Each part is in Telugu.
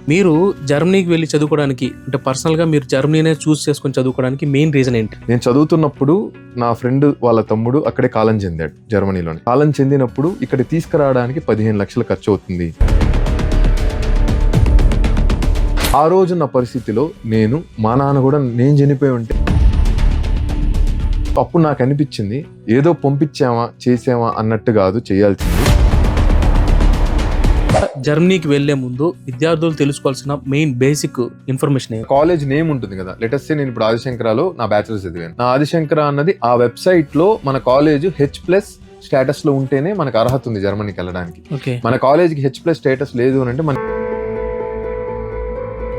మీరు జర్మనీకి వెళ్ళి చదువుకోవడానికి అంటే పర్సనల్గా మీరు జర్మనీనే చూస్ చేసుకొని చదువుకోవడానికి మెయిన్ రీజన్ ఏంటి? నేను చదువుతున్నప్పుడు నా ఫ్రెండ్ వాళ్ళ తమ్ముడు అక్కడే కాలం చెందాడు జర్మనీలోనే. కాలం చెందినప్పుడు ఇక్కడ తీసుకురావడానికి 15 లక్షలు ఖర్చు అవుతుంది. ఆ రోజు నా పరిస్థితిలో మా నాన్న కూడా నేను చనిపోయి ఉంటే అప్పుడు నాకు అనిపించింది ఏదో పంపించామా చేసామా అన్నట్టు కాదు చేయాల్సింది. జర్మనీకి వెళ్లే ముందు విద్యార్థులు తెలుసుకోవాల్సిన main basic information college name ఉంటుంది కదా. లెటర్స్ నేను ఇప్పుడు ఆదిశంకరాలో నా బ్యాచిలర్స్ చదివాను. నా ఆదిశంకర అన్నది ఆ వెబ్సైట్ లో మన కాలేజ్ H+ స్టేటస్ లో ఉంటేనే మనకు అర్హత ఉంది జర్మనీకి వెళ్ళడానికి. మన కాలేజ్కి H+ స్టేటస్ లేదు అని అంటే మన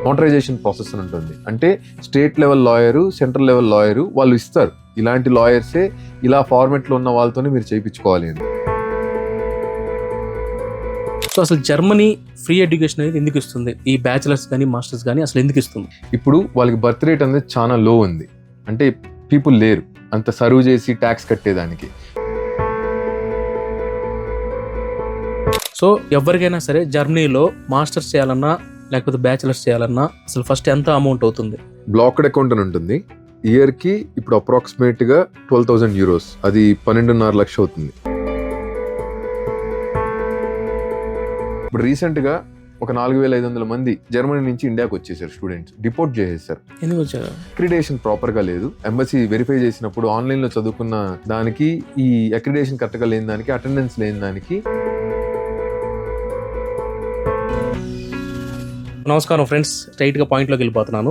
నోటరైజేషన్ ప్రాసెస్ అని ఉంటుంది. అంటే state level lawyer, central level lawyer వాళ్ళు ఇస్తారు. ఇలాంటి లాయర్సే ఇలా ఫార్మెట్ లో ఉన్న వాళ్ళతోనే మీరు చేయించుకోవాలి అని. సో అసలు జర్మనీ ఫ్రీ ఎడ్యుకేషన్ అనేది ఎందుకు ఇస్తుంది? ఈ బ్యాచిలర్స్ కానీ మాస్టర్స్ కానీ అసలు ఎందుకు ఇస్తుంది? ఇప్పుడు వాళ్ళకి బర్త్ రేట్ అనేది చాలా లో ఉంది. అంటే పీపుల్ లేరు అంత సర్వ్ చేసి ట్యాక్స్ కట్టేదానికి. సో ఎవరికైనా సరే జర్మనీలో మాస్టర్స్ చేయాలన్నా లేకపోతే బ్యాచిలర్స్ చేయాలన్నా అసలు ఫస్ట్ ఎంత అమౌంట్ అవుతుంది? బ్లాక్డ్ అకౌంట్ అని ఉంటుంది. ఇయర్ కి ఇప్పుడు అప్రాక్సిమేట్ గా 12,000 euros, అది 12.5 లక్షలు అవుతుంది. ఇప్పుడు రీసెంట్ గా ఒక 4,500 మంది జర్మనీ నుంచి ఇండియాకి వచ్చేసారు స్టూడెంట్స్. డిపోర్ట్ చేసేసారు. ఎందుకు వచ్చారు? అక్రిడేషన్ ప్రాపర్ గా లేదు. ఎంబసీ వెరిఫై చేసినప్పుడు ఆన్లైన్ లో చదువుకున్న దానికి ఈ అక్రిడేషన్ కరెక్ట్ గా లేని దానికి, అటెండెన్స్ లేని దానికి. నమస్కారం ఫ్రెండ్స్, స్ట్రైట్ గా పాయింట్ లోకి వెళ్ళిపోతున్నాను.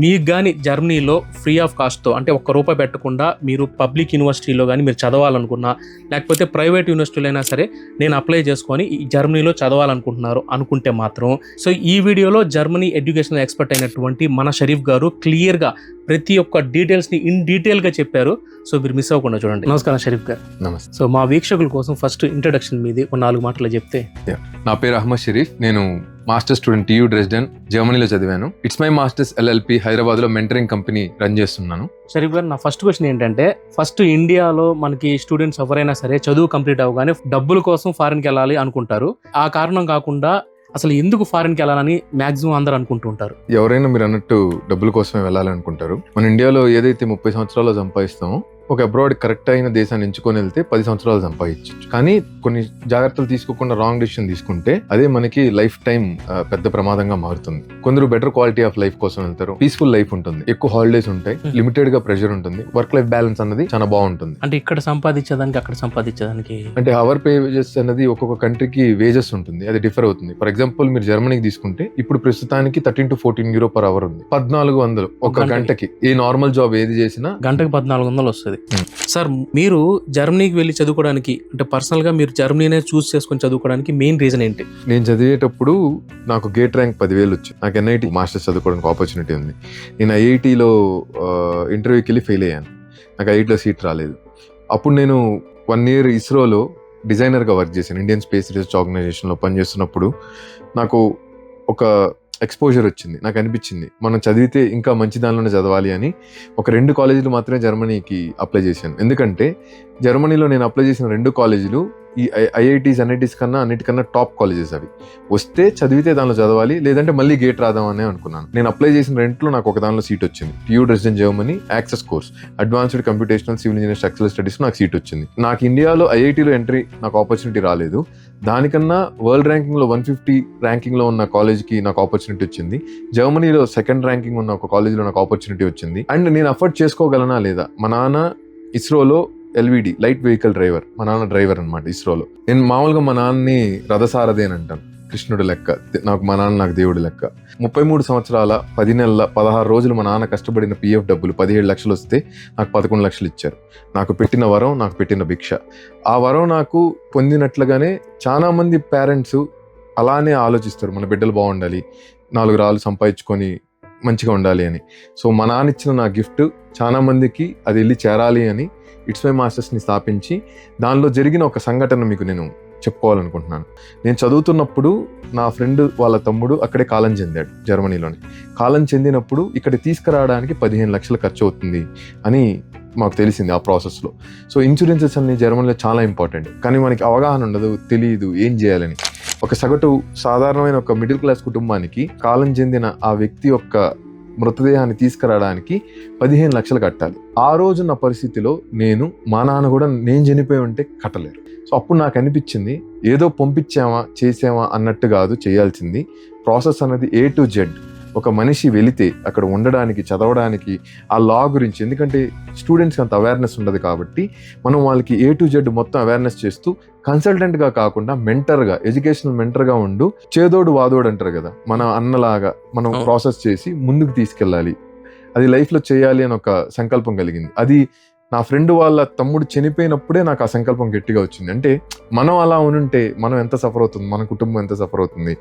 మీకు కానీ జర్మనీలో ఫ్రీ ఆఫ్ కాస్ట్తో అంటే ₹1 పెట్టకుండా మీరు పబ్లిక్ యూనివర్సిటీలో కానీ మీరు చదవాలనుకున్నా లేకపోతే ప్రైవేట్ యూనివర్సిటీలో అయినా సరే నేను అప్లై చేసుకొని ఈ జర్మనీలో చదవాలనుకుంటున్నారు అనుకుంటే మాత్రం సో ఈ వీడియోలో జర్మనీ ఎడ్యుకేషనల్ ఎక్స్పర్ట్ అయినటువంటి మన షరీఫ్ గారు క్లియర్గా ప్రతి ఒక్క డీటెయిల్స్ని ఇన్ డీటెయిల్గా చెప్పారు. సో మీరు మిస్ అవ్వకుండా చూడండి. నమస్కారం షరీఫ్ గారు. నమస్తే. సో మా వీక్షకుల కోసం ఫస్ట్ ఇంట్రడక్షన్ మీది 4 మాటలు చెప్తే. నా పేరు అహ్మద్ షరీఫ్. నేను మాస్టర్ స్టూడెంట్ TU Dresden జర్మనీలో చదివాను. It's my masters LLP Hyderabad లో మెంటరింగ్ కంపెనీ రన్ చేస్తున్నాను. షరీఫ్ గారు, నా ఫస్ట్ క్వశ్చన్ ఏంటంటే, ఫస్ట్ ఇండియాలో మనకి స్టూడెంట్స్ ఎవరైనా సరే చదువు కంప్లీట్ అవ్వగానే డబ్బుల కోసం ఫారెన్కి వెళ్ళాలి అనుకుంటారు. ఆ కారణం కాకుండా అసలు ఎందుకు ఫారెన్కి వెళ్ళాలని మాక్సిమం అందరూ అనుకుంటుంటారు. ఎవరైనా మీరు అన్నట్టు డబ్బుల కోసమే వెళ్ళాలనుకుంటారు. మన ఇండియాలో ఏదైతే 30 సంవత్సరాలు సంపాదిస్తామో ఒక అబ్రాడ్ కరెక్ట్ అయిన దేశాన్ని ఎంచుకొని వెళ్తే 10 సంవత్సరాలు సంపాదించవచ్చు. కానీ కొన్ని జాగ్రత్తలు తీసుకోకుండా రాంగ్ డెసిషన్ తీసుకుంటే అదే మనకి లైఫ్ టైం పెద్ద ప్రమాదంగా మారుతుంది. కొందరు బెటర్ క్వాలిటీ ఆఫ్ లైఫ్ కోసం వెళ్తారు. పీస్ఫుల్ లైఫ్ ఉంటుంది, ఎక్కువ హాలిడేస్ ఉంటాయి, లిమిటెడ్ గా ప్రెషర్ ఉంటుంది, వర్క్ లైఫ్ బ్యాలెన్స్ అన్నది చాలా బాగుంటుంది. అంటే ఇక్కడ సంపాదించేదానికి అక్కడ సంపాదించేదానికి అంటే అవర్ పే వేజెస్ అనేది ఒక్కొక్క కంట్రీకి వేజెస్ ఉంటుంది, అది డిఫర్ అవుతుంది. ఫర్ ఎగ్జాంపుల్ మీరు జర్మనీకి తీసుకుంటే ఇప్పుడు ప్రస్తుతానికి 13 to 14 euro per hour ఉంది. 1400 ఒక గంటకి. ఏ నార్మల్ జాబ్ ఏది చేసినా గంటకి 1400 వస్తుంది. సార్, మీరు జర్మనీకి వెళ్ళి చదువుకోవడానికి అంటే పర్సనల్ గా మీరు జర్మనీనే చూస్ చేసుకొని చదువుకోవడానికి మెయిన్ రీజన్ ఏంటి? నేను చదివేటప్పుడు నాకు గేట్ ర్యాంక్ 10,000 వచ్చింది. నాకు NIT మాస్టర్స్ చదువుకోవడానికి ఆపర్చునిటీ ఉంది. నేను IITలో ఇంటర్వ్యూకి వెళ్ళి ఫెయిల్ అయ్యాను. నాకు IITలో సీట్ రాలేదు. అప్పుడు నేను 1 year ఇస్రోలో డిజైనర్గా వర్క్ చేశాను. ఇండియన్ స్పేస్ రీసెర్చ్ ఆర్గనైజేషన్లో పనిచేస్తున్నప్పుడు నాకు ఒక ఎక్స్పోజర్ వచ్చింది. నాకు అనిపించింది మనం చదివితే ఇంకా మంచి దానిలోనే చదవాలి అని. ఒక 2 కాలేజీలు మాత్రమే జర్మనీకి అప్లై చేశాను. ఎందుకంటే జర్మనీలో నేను అప్లై చేసిన 2 కాలేజీలు ఈ IITs NITs కన్నా అన్నిటికన్నా టాప్ కాలేజెస్. అవి వస్తే చదివితే దానిలో చదవాలి, లేదంటే మళ్ళీ గేట్ రాదామని అనుకున్నాను. నేను అప్లై చేసిన 2లో నాకు ఒక దానిలో సీట్ వచ్చింది. TU Dresden Germany access course, advanced computational civil engineering structural studies నాకు సీట్ వచ్చింది. నాకు ఇండియాలో IITలో ఎంట్రీ నాకు ఆపర్చునిటీ రాలేదు. దానికన్నా వరల్డ్ ర్యాంకింగ్ లో 150 ర్యాంకింగ్ లో ఉన్న కాలేజ్కి నాకు ఆపర్చునిటీ వచ్చింది. జర్మనీలో 2nd ర్యాంకింగ్ ఉన్న ఒక కాలేజ్లో నాకు ఆపర్చునిటీ వచ్చింది. అండ్ నేను అఫోర్డ్ చేసుకోగలనా లేదా? మా నాన్న ఇస్రోలో LVD లైట్ వెహికల్ డ్రైవర్, మా నాన్న డ్రైవర్ అనమాట ఇస్రోలో. నేను మామూలుగా మా నాన్నని రథసారథి అని అంటాను. కృష్ణుడు లెక్క మా నాన్న నాకు దేవుడు లెక్క. 33 సంవత్సరాల 10 నెలల 16 రోజులు మా నాన్న కష్టపడిన PF డబ్బులు 17 లక్షలు వస్తే నాకు 11 లక్షలు ఇచ్చారు. నాకు పెట్టిన వరం, నాకు పెట్టిన భిక్ష. ఆ వరం నాకు పొందినట్లుగానే చాలా మంది పేరెంట్స్ అలానే ఆలోచిస్తారు, మన బిడ్డలు బాగుండాలి, 4 రాళ్ళు సంపాదించుకొని మంచిగా ఉండాలి అని. సో మా నాన్న ఇచ్చిన నా గిఫ్ట్ చాలా మందికి అది వెళ్ళి చేరాలి అని ఇట్స్ మై మాస్టర్స్ని స్థాపించి దానిలో జరిగిన ఒక సంఘటన మీకు నేను చెప్పుకోవాలనుకుంటున్నాను. నేను చదువుతున్నప్పుడు నా ఫ్రెండ్ వాళ్ళ తమ్ముడు అక్కడే కాలం చెందాడు, జర్మనీలోనే. కాలం చెందినప్పుడు ఇక్కడ తీసుకురావడానికి 15 లక్షలు ఖర్చు అవుతుంది అని మాకు తెలిసింది ఆ ప్రాసెస్లో. సో ఇన్సూరెన్సెస్ అన్ని జర్మనీలో చాలా ఇంపార్టెంట్, కానీ మనకి అవగాహన ఉండదు, తెలియదు ఏం చేయాలని. ఒక సగటు సాధారణమైన ఒక మిడిల్ క్లాస్ కుటుంబానికి కాలం చెందిన ఆ వ్యక్తి యొక్క మృతదేహాన్ని తీసుకురావడానికి 15 లక్షలు కట్టాలి. ఆ రోజు నా పరిస్థితిలో మా నాన్న కూడా నేను చనిపోయి ఉంటే కట్టలేరు. సో అప్పుడు నాకు అనిపించింది, ఏదో పంపించామా చేసామా అన్నట్టు కాదు చేయాల్సింది. ప్రాసెస్ అనేది A to Z. ఒక మనిషి వెళితే అక్కడ ఉండడానికి, చదవడానికి, ఆ లా గురించి, ఎందుకంటే స్టూడెంట్స్కి అంత అవేర్నెస్ ఉండదు కాబట్టి మనం వాళ్ళకి A to Z మొత్తం అవేర్నెస్ చేస్తూ కన్సల్టెంట్గా కాకుండా మెంటర్గా, ఎడ్యుకేషనల్ మెంటర్గా ఉండు. చేదోడు వాదోడు అంటారు కదా, మన అన్నలాగా మనం ప్రాసెస్ చేసి ముందుకు తీసుకెళ్ళాలి. అది లైఫ్లో చేయాలి అని ఒక సంకల్పం కలిగింది. అది నా ఫ్రెండ్ వాళ్ళ తమ్ముడు చనిపోయినప్పుడే నాకు ఆ సంకల్పం గట్టిగా వచ్చింది. అంటే మనం అలా ఉంటే మనం ఎంత సఫర్ అవుతుంది, మన కుటుంబం ఎంత సఫర్ అవుతుంది.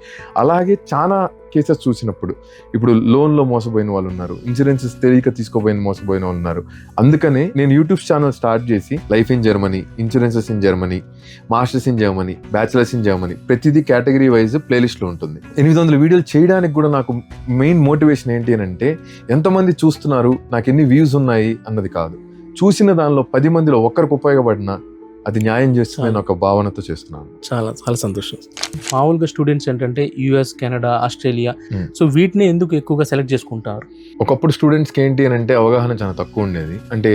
అలాగే చాలా కేసెస్ చూసినప్పుడు ఇప్పుడు లోన్లో మోసపోయిన వాళ్ళు ఉన్నారు, ఇన్సూరెన్సెస్ తెలియక తీసుకోపోయిన మోసపోయిన వాళ్ళు ఉన్నారు. అందుకనే నేను యూట్యూబ్ ఛానల్ స్టార్ట్ చేసి life in Germany, insurances in Germany, masters in Germany, bachelors in Germany, ప్రతిదీ కేటగిరీ వైజ్ ప్లేలిస్ట్లో ఉంటుంది. 800 వీడియోలు చేయడానికి కూడా నాకు మెయిన్ మోటివేషన్ ఏంటి అని అంటే, ఎంతమంది చూస్తున్నారు, నాకు ఎన్ని వ్యూస్ ఉన్నాయి అన్నది కాదు, చూసిన దానిలో 10 మందిలో ఒక్కరికి ఉపయోగపడినా అది న్యాయం చేస్తుందని ఒక భావనతో చేస్తున్నాను. చాలా చాలా సంతోషం. మామూలుగా స్టూడెంట్స్ ఏంటంటే US, కెనడా, ఆస్ట్రేలియా, సో వీటిని ఎందుకు ఎక్కువగా సెలెక్ట్ చేసుకుంటారు? ఒకప్పుడు స్టూడెంట్స్కి ఏంటి అని అంటే అవగాహన చాలా తక్కువ ఉండేది. అంటే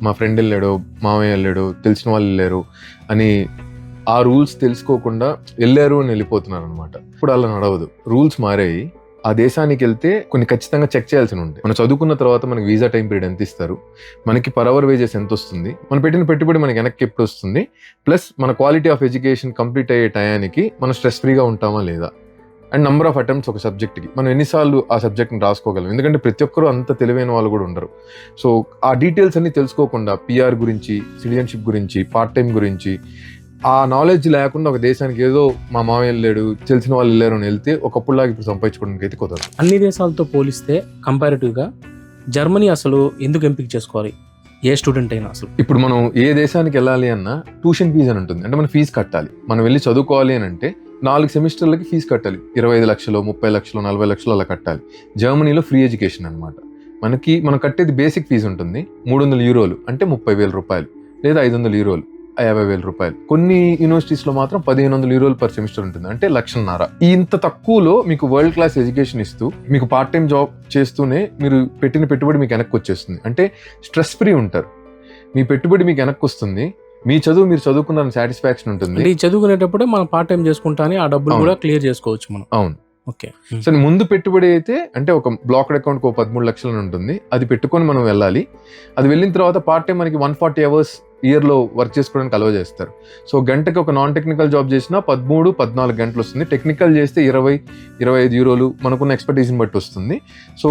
మా ఫ్రెండ్ వెళ్ళాడు, మామయ్య వెళ్ళాడు, తెలిసిన వాళ్ళు వెళ్ళారు అని ఆ రూల్స్ తెలుసుకోకుండా వెళ్ళారు అని వెళ్ళిపోతున్నారు అనమాట. ఇప్పుడు అలా నడవదు, రూల్స్ మారాయి. ఆ దేశానికి వెళ్తే కొన్ని ఖచ్చితంగా చెక్ చేయాల్సి ఉంటాయి. మనం చదువుకున్న తర్వాత మనకి వీసా టైం పీరియడ్ ఎంత ఇస్తారు, మనకి పర్ అవర్ వేజెస్ ఎంత వస్తుంది, మనం పెట్టిన పెట్టుబడి మనకి వెనక్కి ఎప్పుడు వస్తుంది, ప్లస్ మన క్వాలిటీ ఆఫ్ ఎడ్యుకేషన్ కంప్లీట్ అయ్యే టయానికి మనం స్ట్రెస్ ఫ్రీగా ఉంటామా లేదా, అండ్ నెంబర్ ఆఫ్ అటెంప్ట్స్ ఒక సబ్జెక్ట్కి మనం ఎన్నిసార్లు ఆ సబ్జెక్ట్ని రాసుకోగలం. ఎందుకంటే ప్రతి ఒక్కరూ అంత తెలివైన వాళ్ళు కూడా ఉండరు. సో ఆ డీటెయిల్స్ అన్ని తెలుసుకోకుండా PR గురించి, సిటిజన్షిప్ గురించి, పార్ట్ టైం గురించి ఆ నాలెడ్జ్ లేకుండా ఒక దేశానికి ఏదో మా మామయ్య వెళ్ళాడు, తెలిసిన వాళ్ళు వెళ్ళారు అని వెళ్తే ఒకప్పుడులాగా ఇప్పుడు సంపాదించుకోవడానికి అయితే కుదరదు. అన్ని దేశాలతో పోలిస్తే కంపారిటివ్గా జర్మనీ అసలు ఎందుకు ఎంపిక చేసుకోవాలి ఏ స్టూడెంట్ అయినా? అసలు ఇప్పుడు మనం ఏ దేశానికి వెళ్ళాలి అన్నా ట్యూషన్ ఫీజు అని ఉంటుంది. అంటే మనం ఫీజు కట్టాలి. మనం వెళ్ళి చదువుకోవాలి అని అంటే 4 సెమిస్టర్లకి ఫీజు కట్టాలి. 25 లక్షలు, 30 లక్షలు, 40 లక్షలు అలా కట్టాలి. జర్మనీలో ఫ్రీ ఎడ్యుకేషన్ అనమాట. మనం కట్టేది బేసిక్ ఫీజు ఉంటుంది 300 యూరోలు, అంటే 30,000 రూపాయలు, లేదా 500 యూరోలు, 50,000 రూపాయలు. కొన్ని యూనివర్సిటీస్లో మాత్రం 1,500 యూరోలు పర్ సెమిస్టర్ ఉంటుంది, అంటే 1,50,000. ఇంత తక్కువలో మీకు వరల్డ్ క్లాస్ ఎడ్యుకేషన్ ఇస్తూ మీకు పార్ట్ టైం జాబ్ చేస్తూనే మీరు పెట్టిన పెట్టుబడి మీకు వెనక్కి వచ్చేస్తుంది. అంటే స్ట్రెస్ ఫ్రీ ఉంటారు, మీ పెట్టుబడి మీకు వెనక్కి వస్తుంది, మీ చదువు మీరు చదువుకున్న సాటిస్ఫాక్షన్ ఉంటుంది. చదువుకునేటప్పుడే మనం పార్ట్ టైం చేసుకుంటానే ఆ డబ్బులు కూడా క్లియర్ చేసుకోవచ్చు మనం. అవును. ఓకే. సో ముందు పెట్టుబడి అయితే అంటే ఒక బ్లాక్డ్ అకౌంట్కి 13 లక్షలు ఉంటుంది, అది పెట్టుకొని మనం వెళ్ళాలి. అది వెళ్ళిన తర్వాత పార్ట్ టైం మనకి 140 అవర్స్ ఇయర్లో వర్క్ చేసుకోవడానికి అలవ్ చేస్తారు. సో గంటకి ఒక నాన్ టెక్నికల్ జాబ్ చేసినా 13-14 గంటలు వస్తుంది. టెక్నికల్ చేస్తే 20-25 యూరోలు మనకున్న ఎక్స్పర్టీస్ని బట్టి వస్తుంది. సో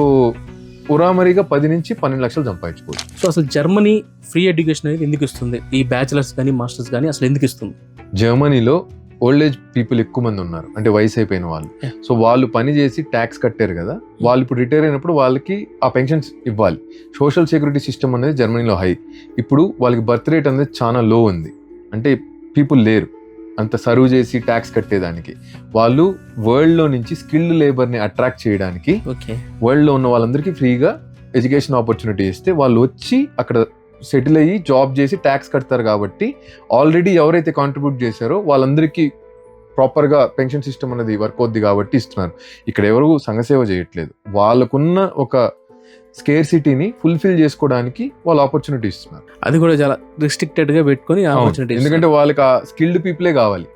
ఉరామరిగా 10 నుంచి 12 లక్షలు సంపాదించుకోవచ్చు. సో అసలు జర్మనీ ఫ్రీ ఎడ్యుకేషన్ అనేది ఎందుకు ఇస్తుంది? ఈ బ్యాచిలర్స్ కానీ మాస్టర్స్ కానీ అసలు ఎందుకు ఇస్తుంది? జర్మనీలో ఓల్డ్ ఏజ్ పీపుల్ ఎక్కువ మంది ఉన్నారు, అంటే వయసు అయిపోయిన వాళ్ళు. సో వాళ్ళు పని చేసి ట్యాక్స్ కట్టారు కదా, వాళ్ళు ఇప్పుడు రిటైర్ అయినప్పుడు వాళ్ళకి ఆ పెన్షన్స్ ఇవ్వాలి. సోషల్ సెక్యూరిటీ సిస్టమ్ అనేది జర్మనీలో హై. ఇప్పుడు వాళ్ళకి బర్త్ రేట్ అనేది చాలా లో ఉంది, అంటే పీపుల్ లేరు అంత సర్వ్ చేసి ట్యాక్స్ కట్టేదానికి. వాళ్ళు వరల్డ్లో నుంచి స్కిల్డ్ లేబర్ని అట్రాక్ట్ చేయడానికి వరల్డ్లో ఉన్న వాళ్ళందరికీ ఫ్రీగా ఎడ్యుకేషన్ ఆపర్చునిటీ ఇస్తే వాళ్ళు వచ్చి అక్కడ సెటిల్ అయ్యి జాబ్ చేసి ట్యాక్స్ కడతారు. కాబట్టి ఆల్రెడీ ఎవరైతే కాంట్రిబ్యూట్ చేశారో వాళ్ళందరికీ ప్రాపర్గా పెన్షన్ సిస్టమ్ అనేది వర్క్ అవుద్ది కాబట్టి ఇస్తున్నారు. ఇక్కడ ఎవరు సంఘసేవ చేయట్లేదు, వాళ్ళకున్న ఒక స్కేర్సిటీని ఫుల్ఫిల్ చేసుకోవడానికి వాళ్ళు ఆపర్చునిటీ ఇస్తున్నారు. అది కూడా చాలా రిస్ట్రిక్టెడ్ గా పెట్టుకొని ఆపర్చునిటీ, ఎందుకంటే వాళ్ళకి ఆ స్కిల్డ్ పీపులే కావాలి.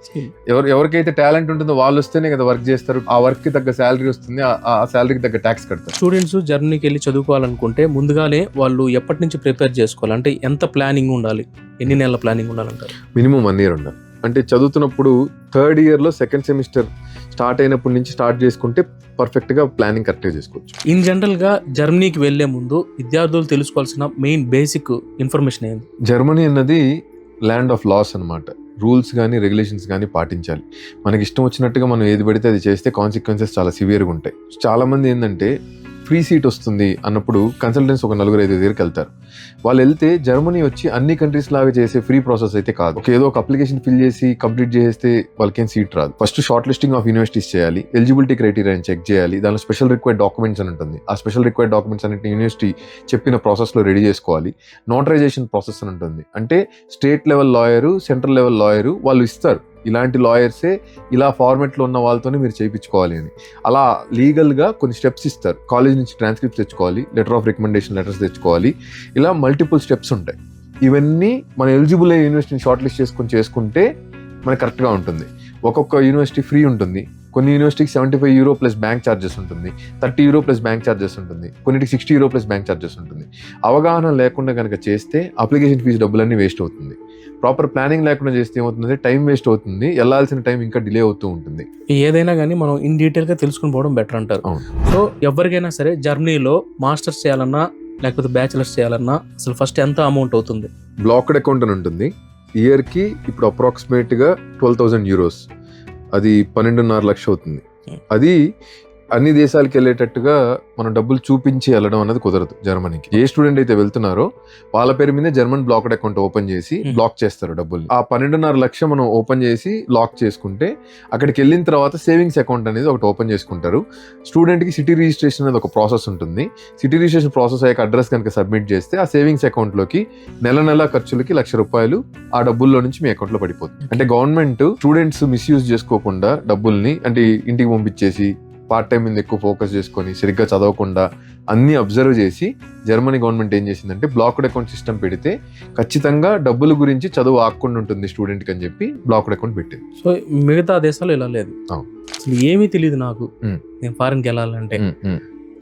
ఎవరికైతే టాలెంట్ ఉంటుందో వాళ్ళు వస్తేనే కదా వర్క్ చేస్తారు, ఆ వర్క్ కి తగ్గ శాలరీ వస్తుంది, ఆ శాలరీకి తగ్గ ట్యాక్స్ కడతారు. స్టూడెంట్స్ జర్మనీకి వెళ్ళి చదువుకోవాలనుకుంటే ముందుగానే వాళ్ళు ఎప్పటి నుంచి ప్రిపేర్ చేసుకోవాలి? అంటే ఎంత ప్లానింగ్ ఉండాలి, ఎన్ని నెలల ప్లానింగ్ ఉండాలంటారు? మినిమం 1 year ఉండాలి. అంటే చదువుతున్నప్పుడు 3rd yearలో 2nd సెమిస్టర్ స్టార్ట్ అయినప్పటి నుంచి స్టార్ట్ చేసుకుంటే పర్ఫెక్ట్గా ప్లానింగ్ కరెక్ట్గా చేసుకోవచ్చు. ఇన్ జనరల్గా జర్మనీకి వెళ్లే ముందు విద్యార్థులు తెలుసుకోవాల్సిన మెయిన్ బేసిక్ ఇన్ఫర్మేషన్ ఏంటి? జర్మనీ అన్నది ల్యాండ్ ఆఫ్ లాస్ అనమాట. రూల్స్ కానీ రెగ్యులేషన్స్ కానీ పాటించాలి. మనకి ఇష్టం వచ్చినట్టుగా మనం ఏది పడితే అది చేస్తే కాన్సిక్వెన్సెస్ చాలా సివియర్గా ఉంటాయి. చాలామంది ఏంటంటే ఫ్రీ సీట్ వస్తుంది అన్నప్పుడు కన్సల్టెంట్స్ ఒక 4-5 దగ్గరికి వెళ్తారు. వాళ్ళు వెళ్తే జర్మనీ వచ్చి అన్ని కంట్రీస్ లాగా చేసే ఫ్రీ ప్రాసెస్ అయితే కాదు. ఏదో ఒక అప్లికేషన్ ఫిల్ చేసి కంప్లీట్ చేస్తే వాళ్ళకేం సీట్ రాదు. First short listing of universities చేయాలి, ఎలిజిబిలిటీ క్రైటీరియా చెక్ చేయాలి, దానిలో స్పెషల్ రిక్వైర్డ్ డాక్యుమెంట్స్ అని ఉంటుంది. ఆ స్పెషల్ రిక్వైర్డ్ డాక్యుమెంట్స్ అన్నింటిని యూనివర్సిటీ చెప్పిన ప్రాసెస్లో రెడీ చేసుకోవాలి. నోటరైజేషన్ ప్రాసెస్ అని ఉంటుంది. అంటే state level lawyer, central level lawyer వాళ్ళు ఇస్తారు, ఇలాంటి లాయర్సే ఇలా ఫార్మెట్లో ఉన్న వాళ్ళతోనే మీరు చేయించుకోవాలి అని. అలా లీగల్గా కొన్ని స్టెప్స్ ఇస్తారు. కాలేజ్ నుంచి ట్రాన్స్క్రిప్ట్స్ తెచ్చుకోవాలి, లెటర్ ఆఫ్ రికమెండేషన్ లెటర్స్ తెచ్చుకోవాలి, ఇలా మల్టిపుల్ స్టెప్స్ ఉంటాయి. ఇవన్నీ మన ఎలిజిబుల్ అయ్యే యూనివర్సిటీని షార్ట్ లిస్ట్ చేసుకుంటే మనకు కరెక్ట్గా ఉంటుంది. ఒక్కొక్క యూనివర్సిటీ ఫ్రీ ఉంటుంది, కొన్ని యూనివర్సిటీకి €75 ప్లస్ బ్యాంక్ ఛార్జెస్ ఉంటుంది, €30 ప్లస్ బ్యాంక్ ఛార్జెస్ ఉంటుంది, కొన్నిటికి €60 ప్లస్ బ్యాంక్ ఛార్జెస్ ఉంటుంది. అవగాహన లేకుండా కనుక చేస్తే అప్లికేషన్ ఫీజు డబ్బులన్నీ వేస్ట్ అవుతుంది. ప్రాపర్ ప్లానింగ్ లేకుండా చేస్తే ఏమవుతుంది, టైం వేస్ట్ అవుతుంది, వెళ్ళాల్సిన టైం ఇంకా డిలే అవుతూ ఉంటుంది. ఏదైనా కానీ మనం ఇన్ డీటెయిల్గా తెలుసుకుని పోవడం బెటర్ అంటారు. సో ఎవరికైనా సరే జర్మనీలో మాస్టర్స్ చేయాలన్నా లేకపోతే బ్యాచిలర్స్ చేయాలన్నా అసలు ఫస్ట్ ఎంత అమౌంట్ అవుతుంది? బ్లాక్డ్ అకౌంట్ అని ఉంటుంది. ఇయర్కి ఇప్పుడు అప్రాక్సిమేట్గా €12,000, అది 12.5 లక్షలు అవుతుంది. అది అన్ని దేశాలకు వెళ్ళేటట్టుగా మనం డబ్బులు చూపించి వెళ్ళడం అన్నది కుదరదు జర్మనీకి. ఏ స్టూడెంట్ అయితే వెళ్తున్నారో వాళ్ళ పేరు మీద జర్మన్ బ్లాక్డ్ అకౌంట్ ఓపెన్ చేసి బ్లాక్ చేస్తారు డబ్బుల్ని. ఆ 12.5 లక్షలు మనం ఓపెన్ చేసి లాక్ చేసుకుంటే అక్కడికి వెళ్ళిన తర్వాత సేవింగ్స్ అకౌంట్ అనేది ఒకటి ఓపెన్ చేసుకుంటారు. స్టూడెంట్కి సిటీ రిజిస్ట్రేషన్ అనేది ఒక ప్రాసెస్ ఉంటుంది. సిటీ రిజిస్ట్రేషన్ ప్రాసెస్ అయ్యాక అడ్రస్ కనుక సబ్మిట్ చేస్తే ఆ సేవింగ్స్ అకౌంట్లోకి నెల ఖర్చులకి ₹1,00,000 ఆ డబ్బుల్లో నుంచి మీ అకౌంట్లో పడిపోతుంది. అంటే గవర్నమెంట్ స్టూడెంట్స్ మిస్యూజ్ చేసుకోకుండా డబ్బుల్ని, అంటే ఇంటికి పంపించేసి పార్ట్ టైం మీద ఎక్కువ ఫోకస్ చేసుకొని సరిగ్గా చదవకుండా అన్ని అబ్జర్వ్ చేసి జర్మనీ గవర్నమెంట్ ఏం చేసిందంటే బ్లాక్డ్ అకౌంట్ సిస్టమ్ పెడితే ఖచ్చితంగా డబ్బుల గురించి చదువు ఆకుండా ఉంటుంది స్టూడెంట్కి అని చెప్పి బ్లాక్డ్ అకౌంట్ పెట్టింది. సో మిగతా దేశాలు ఇలా లేదు. అసలు ఏమీ తెలియదు నాకు, నేను ఫారెన్కి వెళ్ళాలంటే.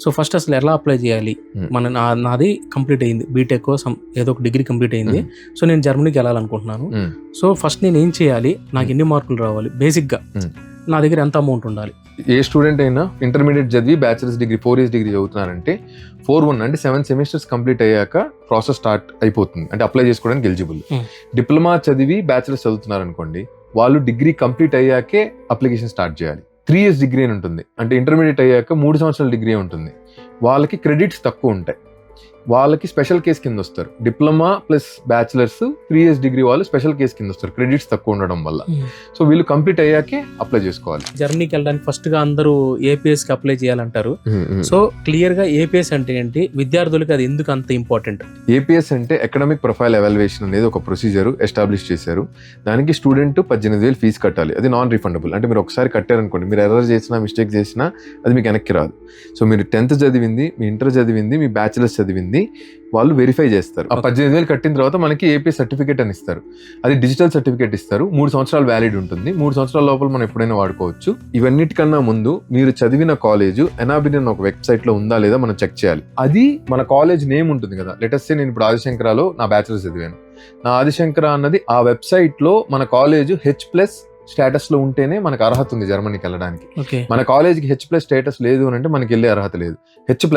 సో ఫస్ట్ అసలు ఎలా అప్లై చేయాలి? నాది కంప్లీట్ అయింది, బీటెక్ ఏదో ఒక డిగ్రీ కంప్లీట్ అయింది. సో నేను జర్మనీకి వెళ్ళాలనుకుంటున్నాను. సో ఫస్ట్ నేను ఏం చేయాలి, నాకు ఎన్ని మార్కులు రావాలి, బేసిక్గా నా దగ్గర ఎంత అమౌంట్ ఉండాలి? ఏ స్టూడెంట్ అయినా ఇంటర్మీడియట్ చదివి బ్యాచిలర్స్ డిగ్రీ 4 years డిగ్రీ చదువుతున్నారంటే 4-1 అంటే 7 సెమిస్టర్స్ కంప్లీట్ అయ్యాక ప్రాసెస్ స్టార్ట్ అయిపోతుంది, అంటే అప్లై చేసుకోవడానికి ఎలిజిబుల్. డిప్లొమా చదివి బ్యాచిలర్స్ చదువుతున్నారనుకోండి, వాళ్ళు డిగ్రీ కంప్లీట్ అయ్యాకే అప్లికేషన్ స్టార్ట్ చేయాలి. 3 years డిగ్రీ అని ఉంటుంది, అంటే ఇంటర్మీడియట్ అయ్యాక 3 సంవత్సరాల డిగ్రీ ఉంటుంది. వాళ్ళకి క్రెడిట్స్ తక్కువ ఉంటాయి, వాళ్ళకి స్పెషల్ కేస్ కింద వస్తారు. Diploma plus bachelors 3 years degree వాళ్ళు స్పెషల్ కేస్ కింద వస్తారు, క్రెడిట్స్ తక్కువ ఉండడం వల్ల. సో వీళ్ళు కంప్లీట్ అయ్యాకే అప్లై చేసుకోవాలి. జర్మనీకి వెళ్ళడానికి ఫస్ట్ గా అందరూ ఏపీఎస్ కి అప్లై చేయాలంటారు. సో క్లియర్ గా ఏపీఎస్ అంటే ఏంటి, విద్యార్థులకు అది ఎందుకు అంత ఇంపార్టెంట్? ఏపీఎస్ అంటే ఎకనామిక్ ప్రొఫైల్ ఎవాల్యుయేషన్ అనేది ఒక ప్రొసీజర్ ఎస్టాబ్లిష్ చేశారు. దానికి స్టూడెంట్ 18,000 ఫీజు కట్టాలి. అది నాన్ రిఫండబుల్. అంటే మీరు ఒకసారి కట్టారనుకోండి, మీరు ఎర్రర్ చేసినా మిస్టేక్ చేసినా అది మీకు వెనక్కి రాదు. సో మీరు 10th చదివింది, మీ ఇంటర్ చదివింది, మీ బ్యాచిలర్స్ చదివింది వాళ్ళు వెరిఫై చేస్తారు. ఆ 18,000 కట్టిన తర్వాత మనకి ఏపీ సర్టిఫికేట్ అని ఇస్తారు. అది డిజిటల్ సర్టిఫికేట్ ఇస్తారు. 3 సంవత్సరాలు వ్యాలిడ్ ఉంటుంది. 3 సంవత్సరాల లోపల మనం ఎప్పుడైనా వాడుకోవచ్చు. ఇవన్నిటికన్నా ముందు మీరు చదివిన కాలేజ్ ఎనాబిన్ అనే ఒక వెబ్సైట్ లో ఉందా లేదా మనం చెక్ చేయాలి. అది మన కాలేజ్ నేమ్ ఉంటుంది కదా. లెటర్స్ నేను ఇప్పుడు ఆదిశంకరాలో నా బ్యాచిలర్స్ చదివాను. నా ఆదిశంకర అన్నది ఆ వెబ్సైట్ లో మన కాలేజ్ H+ స్టేటస్ లో ఉంటేనే మనకు అర్హత ఉంది జర్మనీకి వెళ్ళడానికి. మన కాలేజ్కి H+ స్టేటస్ లేదు అని అంటే మనకి వెళ్ళే అర్హత లేదు. H+or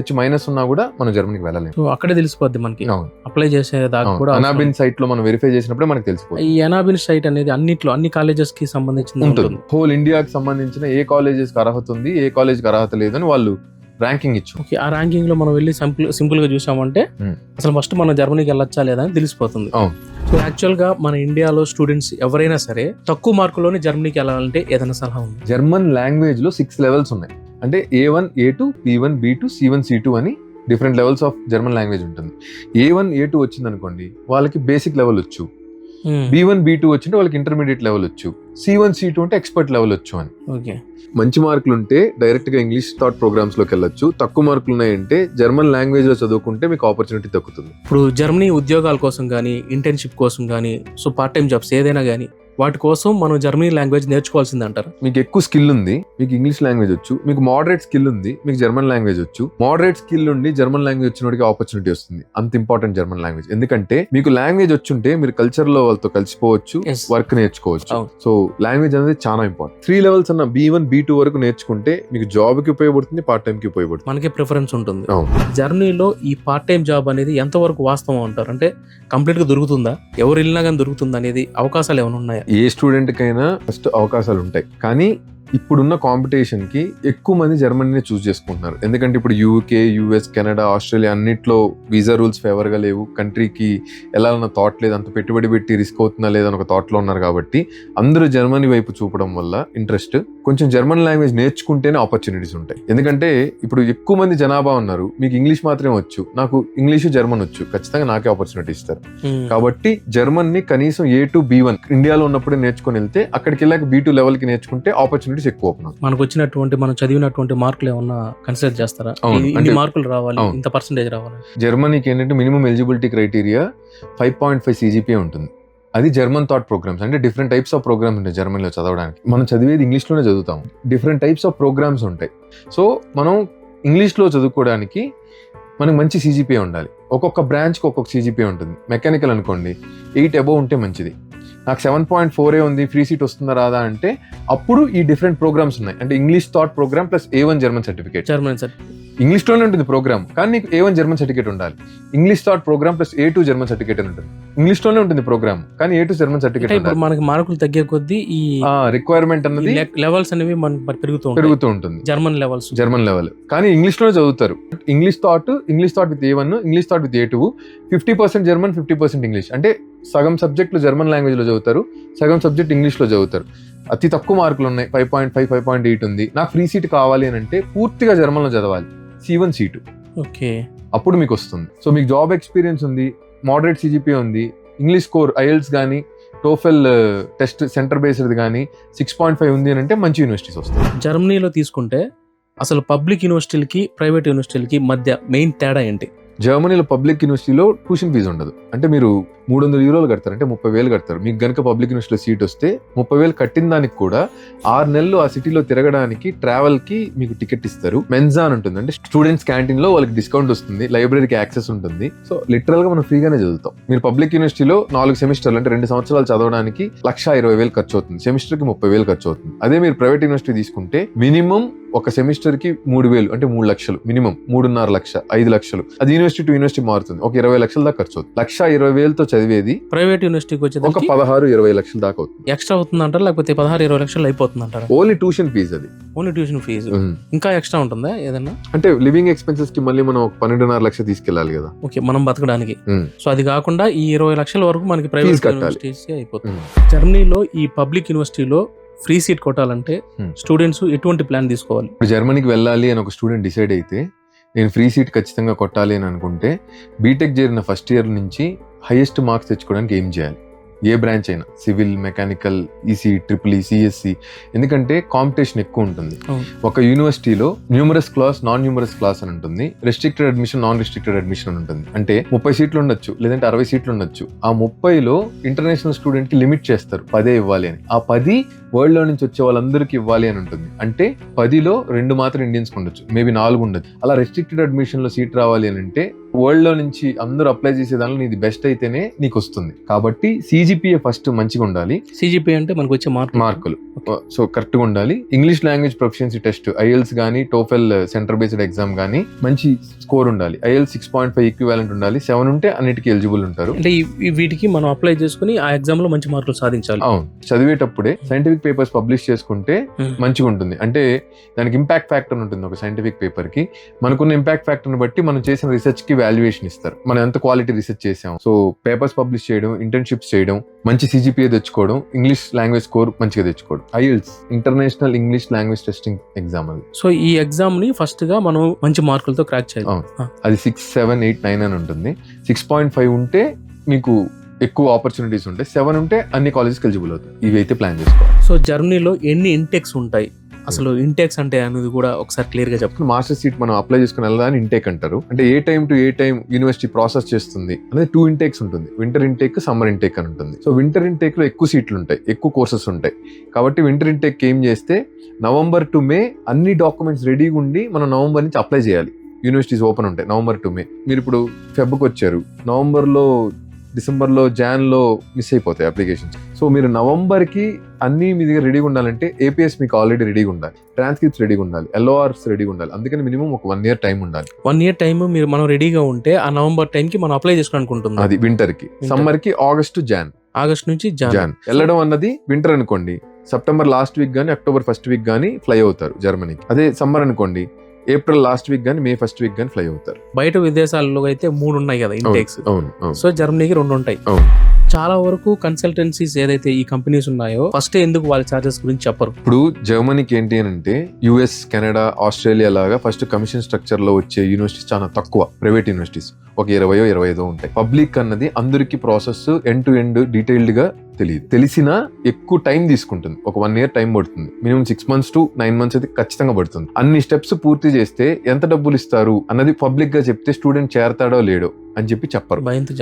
H- ఉన్నా కూడా మనం జర్మనీకి వెళ్ళలేము. అక్కడే తెలిసిపోద్ది మనకి అప్లై చేసేదాకా కూడా. ఎనాబిన్ సైట్ లో మనం వెరిఫై చేసినప్పుడే మనకు తెలిసిపోతుంది. ఈ ఎనాబిన్ సైట్ అనేది అన్ని కాలేజెస్ కి సంబంధించి ఉంటుంది. హోల్ ఇండియాకి సంబంధించిన ఏ కాలేజెస్ కి అర్హత ఉంది, ఏ కాలేజ్ కి అర్హత లేదని వాళ్ళు ర్యాంకింగ్ ఇచ్చు. ఆ ర్యాంకింగ్ లో మనం వెళ్ళి సింపుల్ గా చూసామంటే అసలు ఫస్ట్ మనం జర్మనీకి వెళ్ళొచ్చా లేదా అని తెలిసిపోతుంది. సో యాక్చువల్ గా మన ఇండియాలో స్టూడెంట్స్ ఎవరైనా సరే తక్కువ మార్కుల్లోనే జర్మనీకి వెళ్ళాలంటే ఏదైనా సలహా ఉంది? జర్మన్ లాంగ్వేజ్ లో 6 లెవెల్స్ ఉన్నాయి. అంటే A1, A2, B1, B2, C1, C2 అని different levels of German language ఉంటుంది. A1, A2 వచ్చింది అనుకోండి, వాళ్ళకి బేసిక్ లెవెల్ వచ్చు. B1, B2 వచ్చింటే వాళ్ళకి ఇంటర్మీడియట్ లెవెల్ వచ్చు. C1, C2 అంటే ఎక్స్పర్ట్ లెవెల్ వచ్చు అని. మంచి మార్కులు ఉంటే డైరెక్ట్ గా ఇంగ్లీష్ థాట్ ప్రోగ్రామ్స్ లోకి వెళ్ళొచ్చు. తక్కువ మార్కులు ఉన్నాయంటే జర్మన్ లాంగ్వేజ్ లో చదువుకుంటే మీకు ఆపర్చునిటీ దక్కుతుంది. ఇప్పుడు జర్మనీ ఉద్యోగాల కోసం కానీ, ఇంటర్న్షిప్ కోసం కానీ, సో పార్ట్ టైం జాబ్స్ ఏదైనా కానీ వాటి కోసం మనం జర్మనీ లాంగ్వేజ్ నేర్చుకోవాల్సింది అంటారు. మీకు ఎక్కువ స్కిల్ ఉంది, మీకు ఇంగ్లీష్ లాంగ్వేజ్ వచ్చు. మీకు మోడరేట్ స్కిల్ ఉంది, మీకు జర్మన్ లాంగ్వేజ్ వచ్చు. మోడరేట్ స్కిల్ ఉండి జర్మన్ లాంగ్వేజ్ వచ్చినోడికి ఆపర్చునిటీ వస్తుంది. అంత ఇంపార్టెంట్ జర్మన్ లాంగ్వేజ్. ఎందుకంటే మీకు లాంగ్వేజ్ వచ్చుంటే మీరు కల్చర్ లో వాళ్ళతో కలిసిపోవచ్చు, వర్క్ నేర్చుకోవచ్చు. సో లాంగ్వేజ్ అనేది చాలా ఇంపార్టెంట్. 3 లెవెల్స్ అన్న B1, B2 వరకు నేర్చుకుంటే మీకు జాబ్ కి ఉపయోగపడుతుంది, పార్ట్ టైం కి ఉపయోగపడుతుంది. మనకి ప్రిఫరెన్స్ ఉంటుంది. జర్మనీలో ఈ పార్ట్ టైం జాబ్ అనేది ఎంత వరకు వాస్తవం అంటారు? అంటే కంప్లీట్ గా దొరుకుతుందా, ఎవరు వెళ్ళినా కానీ దొరుకుతుందా అనేది అవకాశాలు ఏమైనా ఉన్నాయా? ఏ స్టూడెంట్ కైనా ఫస్ట్ అవకాశాలు ఉంటాయి, కానీ ఇప్పుడున్న కాంపిటీషన్కి ఎక్కువ మంది జర్మనీనే చూస్ చేసుకుంటున్నారు. ఎందుకంటే ఇప్పుడు యూకే, యూఎస్, కెనడా, ఆస్ట్రేలియా అన్నిట్లో వీసా రూల్స్ ఫేవర్గా లేవు, కంట్రీకి వెళ్ళాలన్న థాట్ లేదు, అంత పెట్టుబడి పెట్టి రిస్క్ అవుతుందా లేదని ఒక థాట్లో ఉన్నారు. కాబట్టి అందరూ జర్మనీ వైపు చూపడం వల్ల ఇంట్రెస్ట్, కొంచెం జర్మన్ లాంగ్వేజ్ నేర్చుకుంటేనే ఆపర్చునిటీస్ ఉంటాయి. ఎందుకంటే ఇప్పుడు ఎక్కువ మంది జనాభా ఉన్నారు, మీకు ఇంగ్లీష్ మాత్రమే వచ్చు, నాకు ఇంగ్లీషు జర్మన్ వచ్చు, ఖచ్చితంగా నాకే ఆపర్చునిటీ ఇస్తారు. కాబట్టి జర్మన్ ని కనీసం A2 B1 ఇండియాలో ఉన్నప్పుడే నేర్చుకుని వెళ్తే అక్కడికి వెళ్ళాక B2 లెవెల్ కి నేర్చుకుంటే ఆపర్చునిటీస్ ఎక్కువ ఓపెన్ అవుతాయి. మనకు వచ్చినటువంటి మనం చదివినటువంటి మార్కులు ఏమన్నా కన్సిడర్ చేస్తారా? అవును, ఇన్ని మార్కులు రావాలి, ఇంత పర్సెంటేజ్ రావాలి. జర్మనీకి ఏంటంటే మినిమం ఎలిజిబిలిటీ క్రైటీరియా 5.5 CGPA ఉంటుంది. అది జర్మన్ థాట్ ప్రోగ్రామ్స్, అంటే డిఫరెంట్ టైప్స్ ఆఫ్ ప్రోగ్రామ్స్ ఉంటాయి జర్మనీలో చదవడానికి. మనం చదివేది ఇంగ్లీష్లోనే చదువుతాం, డిఫరెంట్ టైప్స్ ఆఫ్ ప్రోగ్రామ్స్ ఉంటాయి. సో మనం ఇంగ్లీష్లో చదువుకోవడానికి మనకి మంచి CGPA ఉండాలి. ఒక్కొక్క బ్రాంచ్కి ఒక్కొక్క CGPA ఉంటుంది. మెకానికల్ అనుకోండి 8 అబోవ్ ఉంటే మంచిది. నాకు 7.4 ఉంది, ఫ్రీ సీట్ వస్తుందా రాదా అంటే అప్పుడు ఈ డిఫరెంట్ ప్రోగ్రామ్స్ ఉన్నాయి. అంటే English taught programme plus A1 German certificate. ఇంగ్లీష్లోనే ఉంటుంది ప్రోగ్రామ్, కానీ నీకు A1 జర్మన్ సర్టిఫికేట్ ఉండాలి. English taught programme plus A2 German certificate అని ఉంటుంది. ఇంగ్లీష్లోనే ఉంటుంది ప్రోగ్రామ్, కానీ A2 జర్మన్ సర్టిఫికేట్ ఉండాలి. మనకి మార్కులు తగ్గే కొద్దీ ఈ రిక్వైర్మెంట్ అన్నది లెవెల్స్ అనేవి పెరుగుతూ ఉంటుంది. జర్మన్ లెవెల్ కానీ ఇంగ్లీష్లోనే చదువుతారు. English thought with A1, English thought with A2, 50% German 50% English. అంటే సగం సబ్జెక్టులు జర్మన్ లాంగ్వేజ్ లో చదువుతారు, సగం సబ్జెక్ట్ ఇంగ్లీష్ లో చదువుతారు. అతి తక్కువ మార్కులు ఉన్నాయి, 5.5, 5.8 ఉంది. నాకు ఫ్రీ సీట్ కావాలి అని అంటే పూర్తిగా జర్మన్ లో చదవాలి, C1 C2. ఓకే, అప్పుడు మీకు వస్తుంది. సో మీకు జాబ్ ఎక్స్పీరియన్స్ ఉంది, మోడరేట్ CGPA ఉంది, ఇంగ్లీష్ స్కోర్ IELTS కానీ టోఫెల్ టెస్ట్ సెంటర్ బేస్డ్ కానీ 6.5 ఉంది అని అంటే మంచి యూనివర్సిటీస్ వస్తాయి. జర్మనీలో తీసుకుంటే అసలు పబ్లిక్ యూనివర్సిటీలకి ప్రైవేట్ యూనివర్సిటీలకి మధ్య మెయిన్ తేడా ఏంటి? జర్మనీలో పబ్లిక్ యూనివర్సిటీలో ట్యూషన్ ఫీజు ఉండదు. అంటే మీరు 300 యూరోలు కడతారు, అంటే 30,000 కడతారు. మీకు గనుక పబ్లిక్ యూనివర్సిటీలో సీట్ వస్తే 30,000 కట్టిన దానికి కూడా 6 నెలలు ఆ సిటీలో తిరగడానికి ట్రావెల్ కి మీకు టికెట్ ఇస్తారు. మెన్జా అని ఉంటుంది, అంటే స్టూడెంట్స్ క్యాంటీన్ లో వాళ్ళకి డిస్కౌంట్ వస్తుంది, లైబ్రరీకి యాక్సెస్ ఉంటుంది. సో లిటరల్ గా మనం ఫ్రీగానే చదువుతాం. మీరు పబ్లిక్ యూనివర్సిటీలో 4 సెమిస్టర్లు అంటే 2 సంవత్సరాలు చదవడానికి 1,20,000 ఖర్చు అవుతుంది, సెమిస్టర్ కి 30,000 ఖర్చు అవుతుంది. అదే మీరు ప్రైవేట్ యూనివర్సిటీ తీసుకుంటే మినిమం ఒక సెమిస్టర్ కి 3,000 అంటే 3 లక్షలు, మినిమం 3.5 లక్ష, 5 లక్షలు. అది యూనివర్సిటీ టు యూనివర్సిటీ మారుతుంది, ఒక 20 లక్షల దాకా ఖర్చు అవుతుంది. 1,20,000తో చదివేది ప్రైవేట్ యూనివర్సిటీకి వచ్చేది ఒక 16-20 లక్షల దాకా అవుతుంది. ఎక్స్ట్రా అవుతుంది అంటారా, లేకపోతే 16-20 లక్షలు అయిపోతుంది అంటారా? ఓన్లీ ట్యూషన్ ఫీజు, అది ఓన్లీ ట్యూషన్ ఫీజు. ఇంకా ఎక్స్ట్రా ఉంటుందా ఏదన్నా? అంటే లివింగ్ ఎక్స్పెన్సెస్ కి మళ్ళీ మనం 12.5 లక్షలు తీసుకెళ్ళాలి కదా. ఓకే, మనం బతకడానికి. సో అది కాకుండా ఈ 20 లక్షల వరకు మనకి ప్రైవేట్ యూనివర్సిటీస్ అయిపోతుంది. జర్మనీలో ఈ పబ్లిక్ యూనివర్సిటీలో ఫ్రీ సీట్ కొట్టాలంటే స్టూడెంట్స్ ఎటువంటి ప్లాన్ తీసుకోవాలి? జర్మనీకి వెళ్ళాలి అని ఒక స్టూడెంట్ డిసైడ్ అయితే నేను ఫ్రీ సీట్ ఖచ్చితంగా కొట్టాలి అని అనుకుంటే బీటెక్ చేరిన ఫస్ట్ ఇయర్ నుంచి హైయెస్ట్ మార్క్స్ తెచ్చుకోవడానికి ఏం చేయాలి? ఏ బ్రాంచ్ అయినా, civil, mechanical, EC, triple E, CSC. ఎందుకంటే కాంపిటీషన్ ఎక్కువ ఉంటుంది. ఒక యూనివర్సిటీలో numerus clausus, non numerus clausus అని ఉంటుంది, restricted admission, non restricted admission అని ఉంటుంది. అంటే 30 సీట్లు ఉండొచ్చు, లేదంటే 60 సీట్లు ఉండొచ్చు. ఆ 30లో ఇంటర్నేషనల్ స్టూడెంట్ కి లిమిట్ చేస్తారు, 10 ఇవ్వాలి అని. ఆ 10 వరల్డ్ లో నుంచి వచ్చే వాళ్ళందరికీ ఇవ్వాలి అని ఉంటుంది. అంటే 10లో 2 మాత్రం ఇండియన్స్ ఉండొచ్చు, మేబీ 4 ఉండొచ్చు. అలా రెస్ట్రిక్టెడ్ అడ్మిషన్ లో సీట్ రావాలి అని అంటే వరల్డ్ లో నుంచి అందరూ అప్లై చేసే దానిలో నీది బెస్ట్ అయితేనే నీకు వస్తుంది. కాబట్టి CGPA ఫస్ట్ మంచిగా ఉండాలి. CGPA అంటే మనకు వచ్చే మార్కులు సో కరెక్ట్ గా ఉండాలి. English language proficiency test, IELTS గానీ టోఫెల్ సెంటర్ బేస్డ్ ఎగ్జామ్ గానీ మంచి స్కోర్ ఉండాలి. IELTS 6.5 ఈక్వివాలెంట్ ఉండాలి. 7 ఉంటే అన్నిటికీ ఎలిజిబుల్ ఉంటారు. అంటే వీటికి మనం అప్లై చేసుకుని ఆ ఎగ్జామ్ లో మంచి మార్కులు సాధించాలి. అవును, చదివేటప్పుడే సైంటిఫిక్ పేపర్స్ పబ్లిష్ చేసుకుంటే మంచిగా ఉంటుంది. అంటే దానికి ఇంపాక్ట్ ఫ్యాక్టర్ ఉంటుంది. ఒక సైంటిఫిక్ పేపర్ కి మనకున్న ఇంపాక్ట్ ఫ్యాక్టర్ ని బట్టి మనం చేసిన రీసెర్చ్ కి వాల్యుయేషన్ ఇస్తారు, మనం ఎంత క్వాలిటీ రీసెర్చ్ చేసాం. సో పేపర్స్ పబ్లిష్ చేయడం, ఇంటర్న్షిప్స్ చేయడం, మంచి CGPA తెచ్చుకోవడం, ఇంగ్లీష్ లాంగ్వేజ్ స్కోర్ మంచిగా తెచ్చుకోవడం. IELTS international English language testing exam అది. సో ఈ ఎగ్జామ్ ని ఫస్ట్ గా మనం మంచి మార్కులతో క్రాక్ చేయాలి. అది 6, 7, 8, 9 అని ఉంటుంది. 6.5 ఉంటే మీకు ఎక్కువ ఆపర్చునిటీస్ ఉంటాయి, 7 ఉంటే అన్ని కాలేజెస్కి ఎలిజిబుల్ అవుతాయి. ఇవి అయితే ప్లాన్ చేసుకోవాలి. సో జర్మనీలో ఎన్ని ఇంటెక్స్ ఉంటాయి? అసలు ఇంటెక్స్ అంటే అనేది కూడా ఒకసారి క్లియర్ గా చెప్పండి. మాస్టర్ సీట్ మనం అప్లై చేసుకుని వెళ్ళాలని ఇంటేక్ అంటారు. అంటే ఏ టైం టు ఏ టైం యూనివర్సిటీ ప్రాసెస్ చేస్తుంది అనేది 2 ఇంటేక్స్ ఉంటుంది. వింటర్ ఇంటేక్, సమ్మర్ ఇంటేక్ అని ఉంటుంది. సో వింటర్ ఇంటేక్ లో ఎక్కువ సీట్లు ఉంటాయి, ఎక్కువ కోర్సెస్ ఉంటాయి. కాబట్టి వింటర్ ఇంటేక్ ఏం చేస్తే నవంబర్ టు మే అన్ని డాక్యుమెంట్స్ రెడీగా ఉండి మనం నవంబర్ నుంచి అప్లై చేయాలి. యూనివర్సిటీస్ ఓపెన్ ఉంటాయి నవంబర్ టు మే. మీరు ఇప్పుడు ఫెబ్కి వచ్చారు, నవంబర్లో, డిసెంబర్లో, జాన్లో మిస్ అయిపోతాయి అప్లికేషన్స్. సో మీరు నవంబర్కి అన్ని మీ దగ్గర రెడీగా ఉండాలంటే APS మీకు ఆల్రెడీ రెడీగా ఉండాలి, ట్రాన్స్క్రిప్ట్స్ రెడీగా ఉండాలి, LORs రెడీగా ఉండాలి. అందుకని మినిమం ఒక 1 year టైం ఉండాలి. 1 year టైం మనం రెడీగా ఉంటే ఆ నవంబర్ టైం కి మనం అప్లై చేసుకోవాలనుకుంటున్నాం. అది వింటర్ కి. సమ్మర్ కి ఆగస్ట్ నుంచి జాన్ వెళ్ళడం అన్నది వింటర్ అనుకోండి, సెప్టెంబర్ లాస్ట్ వీక్ కానీ అక్టోబర్ ఫస్ట్ వీక్ కానీ ఫ్లై అవుతారు జర్మనీకి. అదే సమ్మర్ అనుకోండి, ఏప్రిల్ లాస్ట్ వీక్ కానీ మే ఫస్ట్ వీక్ కానీ ఫ్లై అవుతారు. బయట విదేశాల్లో అయితే 3 ఉన్నాయి కదా ఇంటేక్స్. అవును. సో జర్మనీకి 2 ఉంటాయి. అవును. చాలా వరకు కన్సల్టెన్సీస్ ఏదైతే ఈ కంపెనీస్ ఉన్నాయో ఫస్ట్ ఎందుకు వాళ్ళ చార్జెస్ గురించి చెప్పరు? ఇప్పుడు జర్మనీకి ఏంటి అని అంటే యుఎస్, కెనడా, ఆస్ట్రేలియా లాగా ఫస్ట్ కమిషన్ స్ట్రక్చర్ లో వచ్చే యూనివర్సిటీస్ చాలా తక్కువ. ప్రైవేట్ యూనివర్సిటీస్ ఒక 20-25 ఉంటాయి. పబ్లిక్ అన్నది అందరికి process end to end detailed గా తెలియదు. తెలిసినా ఎక్కువ టైం తీసుకుంటుంది. ఒక 1 year టైం పడుతుంది. మినిమం 6 months to 9 months అయితే ఖచ్చితంగా పడుతుంది. అన్ని స్టెప్స్ పూర్తి చేస్తే ఎంత డబ్బులు ఇస్తారు అన్నది పబ్లిక్ గా చెప్తే స్టూడెంట్ చేరతాడో లేడో అని చెప్పి చెప్పరు. భయంతో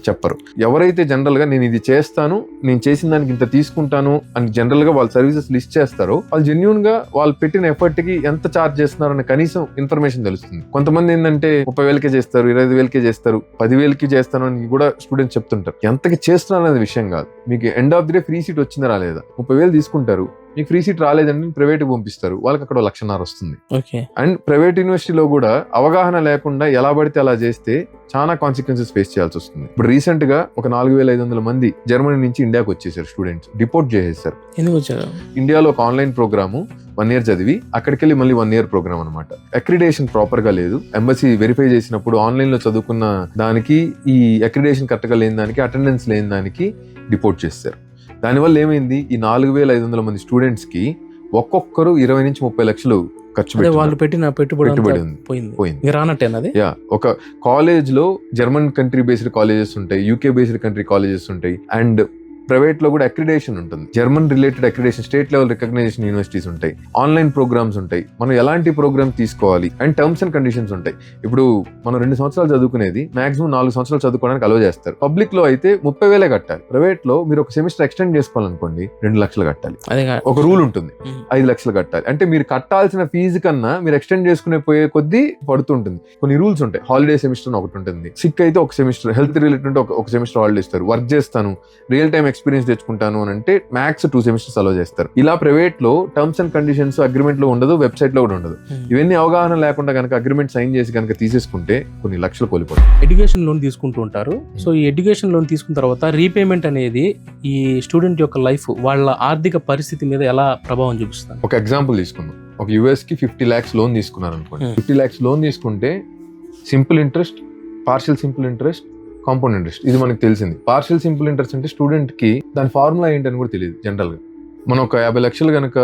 చెప్పరు. ఎవరైతే జనరల్ గా నేను ఇది చేస్తాను, నేను చేసిన దానికి ఇంత తీసుకుంటాను అని జనరల్ గా వాళ్ళ సర్వీసెస్ లిస్ట్ చేస్తారో వాళ్ళు జెన్యూన్ గా వాళ్ళు పెట్టిన ఎఫర్ట్ కి ఎంత చార్జ్ చేస్తున్నారు అనే కనీసం ఇన్ఫర్మేషన్ తెలుస్తుంది. కొంతమంది ఏంటంటే 30,000కే చేస్తారు, 25,000కే చేస్తారు, 10,000కి చేస్తాను అని కూడా స్టూడెంట్స్ చెప్తుంటారు. ఎంతకి చేస్తున్నారు అనేది విషయం కాదు. మీకు end of the day free seat వచ్చిందా రాలేదా, 30,000 తీసుకుంటారు, మీకు ఫ్రీ సీట్ రాలేదండి ప్రైవేట్ పంపిస్తారు, వాళ్ళకి అక్కడ 1,50,000 వస్తుంది. అండ్ ప్రైవేట్ యూనివర్సిటీలో కూడా అవగాహన లేకుండా ఎలా పడితే అలా చేస్తే చాలా కాన్సిక్వెన్సెస్ ఫేస్ చేయాల్సి వస్తుంది. ఇప్పుడు రీసెంట్ గా ఒక 4,500 మంది జర్మనీ నుంచి ఇండియాకి వచ్చేసారు స్టూడెంట్స్, డిపోర్ట్ చేసేసారు. ఎందుకు వచ్చారు? ఇండియాలో ఒక ఆన్లైన్ ప్రోగ్రాము 1 year చదివి అక్కడికి వెళ్ళి మళ్ళీ 1 year ప్రోగ్రామ్ అనమాట. అక్రిడేషన్ ప్రాపర్ గా లేదు. ఎంబసీ వెరిఫై చేసినప్పుడు ఆన్లైన్ లో చదువుకున్న దానికి ఈ అక్రిడేషన్ కరెక్ట్ గా లేని దానికి, అటెండెన్స్ లేని దానికి డిపోర్ట్ చేస్తారు. దానివల్ల ఏమైంది, ఈ 4,500 మంది స్టూడెంట్స్ కి ఒక్కొక్కరు 20-30 లక్షలు ఖర్చు పెట్టి వాళ్ళు పెట్టిన పెట్టుబడి పోయింది. రానట్టేనది. ఒక కాలేజ్ లో జర్మన్ కంట్రీ బేస్డ్ కాలేజెస్ ఉంటాయి, యూకే బేస్డ్ కంట్రీ కాలేజెస్ ఉంటాయి, అండ్ ప్రైవేట్ లో కూడా అక్రిడేషన్ ఉంటుంది. German related accreditation, state level recognition universities ఉంటాయి, ఆన్లైన్ ప్రోగ్రామ్స్ ఉంటాయి. మనం ఎలాంటి ప్రోగ్రామ్ తీసుకోవాలి అండ్ టర్మ్స్ అండ్ కండిషన్స్ ఉంటాయి. ఇప్పుడు మనం 2 సంవత్సరాలు చదువుకునేది మాక్సిమం 4 సంవత్సరాలు చదువుకోవడానికి అలో చేస్తారు. పబ్లిక్ లో అయితే 30,000 కట్టాలి. ప్రైవేట్ లో మీరు ఒక సెమిస్టర్ ఎక్స్టెండ్ చేసుకోవాలనుకోండి 2 లక్షలు కట్టాలి. ఒక రూల్ ఉంటుంది, 5 లక్షలు కట్టాలి. అంటే మీరు కట్టాల్సిన ఫీజు కన్నా మీరు ఎక్స్టెండ్ చేసుకునే పోయే కొద్దీ పడుతుంటుంది. కొన్ని రూల్స్ ఉంటాయి. హాలిడే సెమిస్టర్ ఒకటి ఉంటుంది, సిక్ అయితే ఒక సెమిస్టర్, హెల్త్ రిలేటెడ్ ఒక సెమిస్టర్ హాలిడే ఇస్తారు. వర్క్ చేస్తాను, రియల్ టైమ్ ఎక్స్పీరియన్స్ తెచ్చుకుంటాను అని అంటే మ్యాక్స్ 2 సెమిస్టర్స్ అలో చేస్తారు. ఇలా ప్రైవేట్ లో టర్మ్స్ అండ్ కండిషన్స్ అగ్రిమెంట్ లో ఉండదు, వెబ్సైట్ లో కూడా ఉండదు. ఇవన్నీ అవగాహన లేకుండా కనుక అగ్రిమెంట్ సైన్ చేసి కనుక తీసేసుకుంటే కొన్ని లక్షలు కోల్పోతారు. ఎడ్యుకేషన్ లోన్ తీసుకుంటూ ఉంటారు. సో ఈ ఎడ్యుకేషన్ లోన్ తీసుకున్న తర్వాత రీపేమెంట్ అనేది ఈ స్టూడెంట్ యొక్క లైఫ్, వాళ్ళ ఆర్థిక పరిస్థితి మీద ఎలా ప్రభావం చూపిస్తుంది? ఒక ఎగ్జాంపుల్ తీసుకుందాం. ఒక US కి 50 lakhs లోన్ తీసుకున్నారు అనుకోండి. 50 lakhs లోన్ తీసుకుంటే simple interest, partial simple interest, compound interest, ఇది మనకు తెలిసింది. పార్షియల్ సింపుల్ ఇంట్రెస్ట్ అంటే స్టూడెంట్ కి దాని ఫార్ములా ఏంటని కూడా తెలియదు. జనరల్ గా మనం ఒక 50 లక్షలు కనుక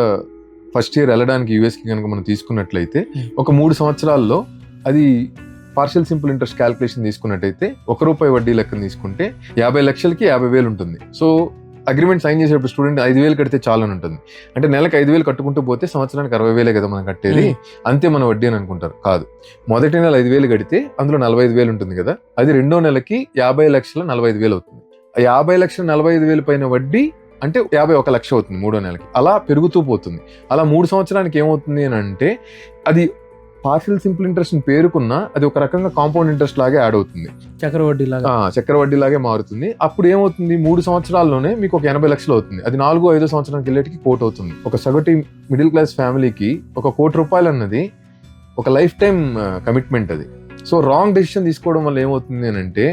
ఫస్ట్ ఇయర్ వెళ్ళడానికి US కి కనుక మనం తీసుకున్నట్లయితే ఒక 3 సంవత్సరాల్లో అది పార్షియల్ సింపుల్ ఇంట్రెస్ట్ క్యాలిక్యులేషన్ తీసుకున్నట్టయితే ₹1 వడ్డీ లెక్కన తీసుకుంటే 50 లక్షలకి 50,000 ఉంటుంది. సో అగ్రిమెంట్ సైన్ చేసేటప్పుడు స్టూడెంట్ 5,000 కడితే చాలని ఉంటుంది. అంటే నెలకు 5,000 కట్టుకుంటూ పోతే సంవత్సరానికి 60,000 కదా మనం కట్టేది, అంతే మన వడ్డీ అని అనుకుంటారు. కాదు, మొదటి నెల 5,000 కడితే అందులో 45,000 ఉంటుంది కదా, అది రెండో నెలకి 50,45,000 అవుతుంది. 50,45,000 పైన వడ్డీ అంటే 51 లక్ష అవుతుంది మూడో నెలకి. అలా పెరుగుతూ పోతుంది. అలా 3 సంవత్సరానికి ఏమవుతుంది అని అంటే అది పార్షియల్ సింపుల్ ఇంట్రెస్ట్ పేరుకున్న అది ఒక రకంగా కాంపౌండ్ ఇంట్రెస్ట్ లాగే యాడ్ అవుతుంది, చక్రవడ్డీ లాగే మారుతుంది. అప్పుడు ఏమవుతుంది, 3 సంవత్సరాల్లోనే మీకు ఒక 80 లక్షలు అవుతుంది. అది 4-5 సంవత్సరానికి వెళ్ళేటికి కోటి అవుతుంది. ఒక సగటు మిడిల్ క్లాస్ ఫ్యామిలీకి ఒక ₹1 కోటి అన్నది ఒక లైఫ్ టైం కమిట్మెంట్ అది. సో రాంగ్ డెసిషన్ తీసుకోవడం వల్ల ఏమవుతుంది అని అంటే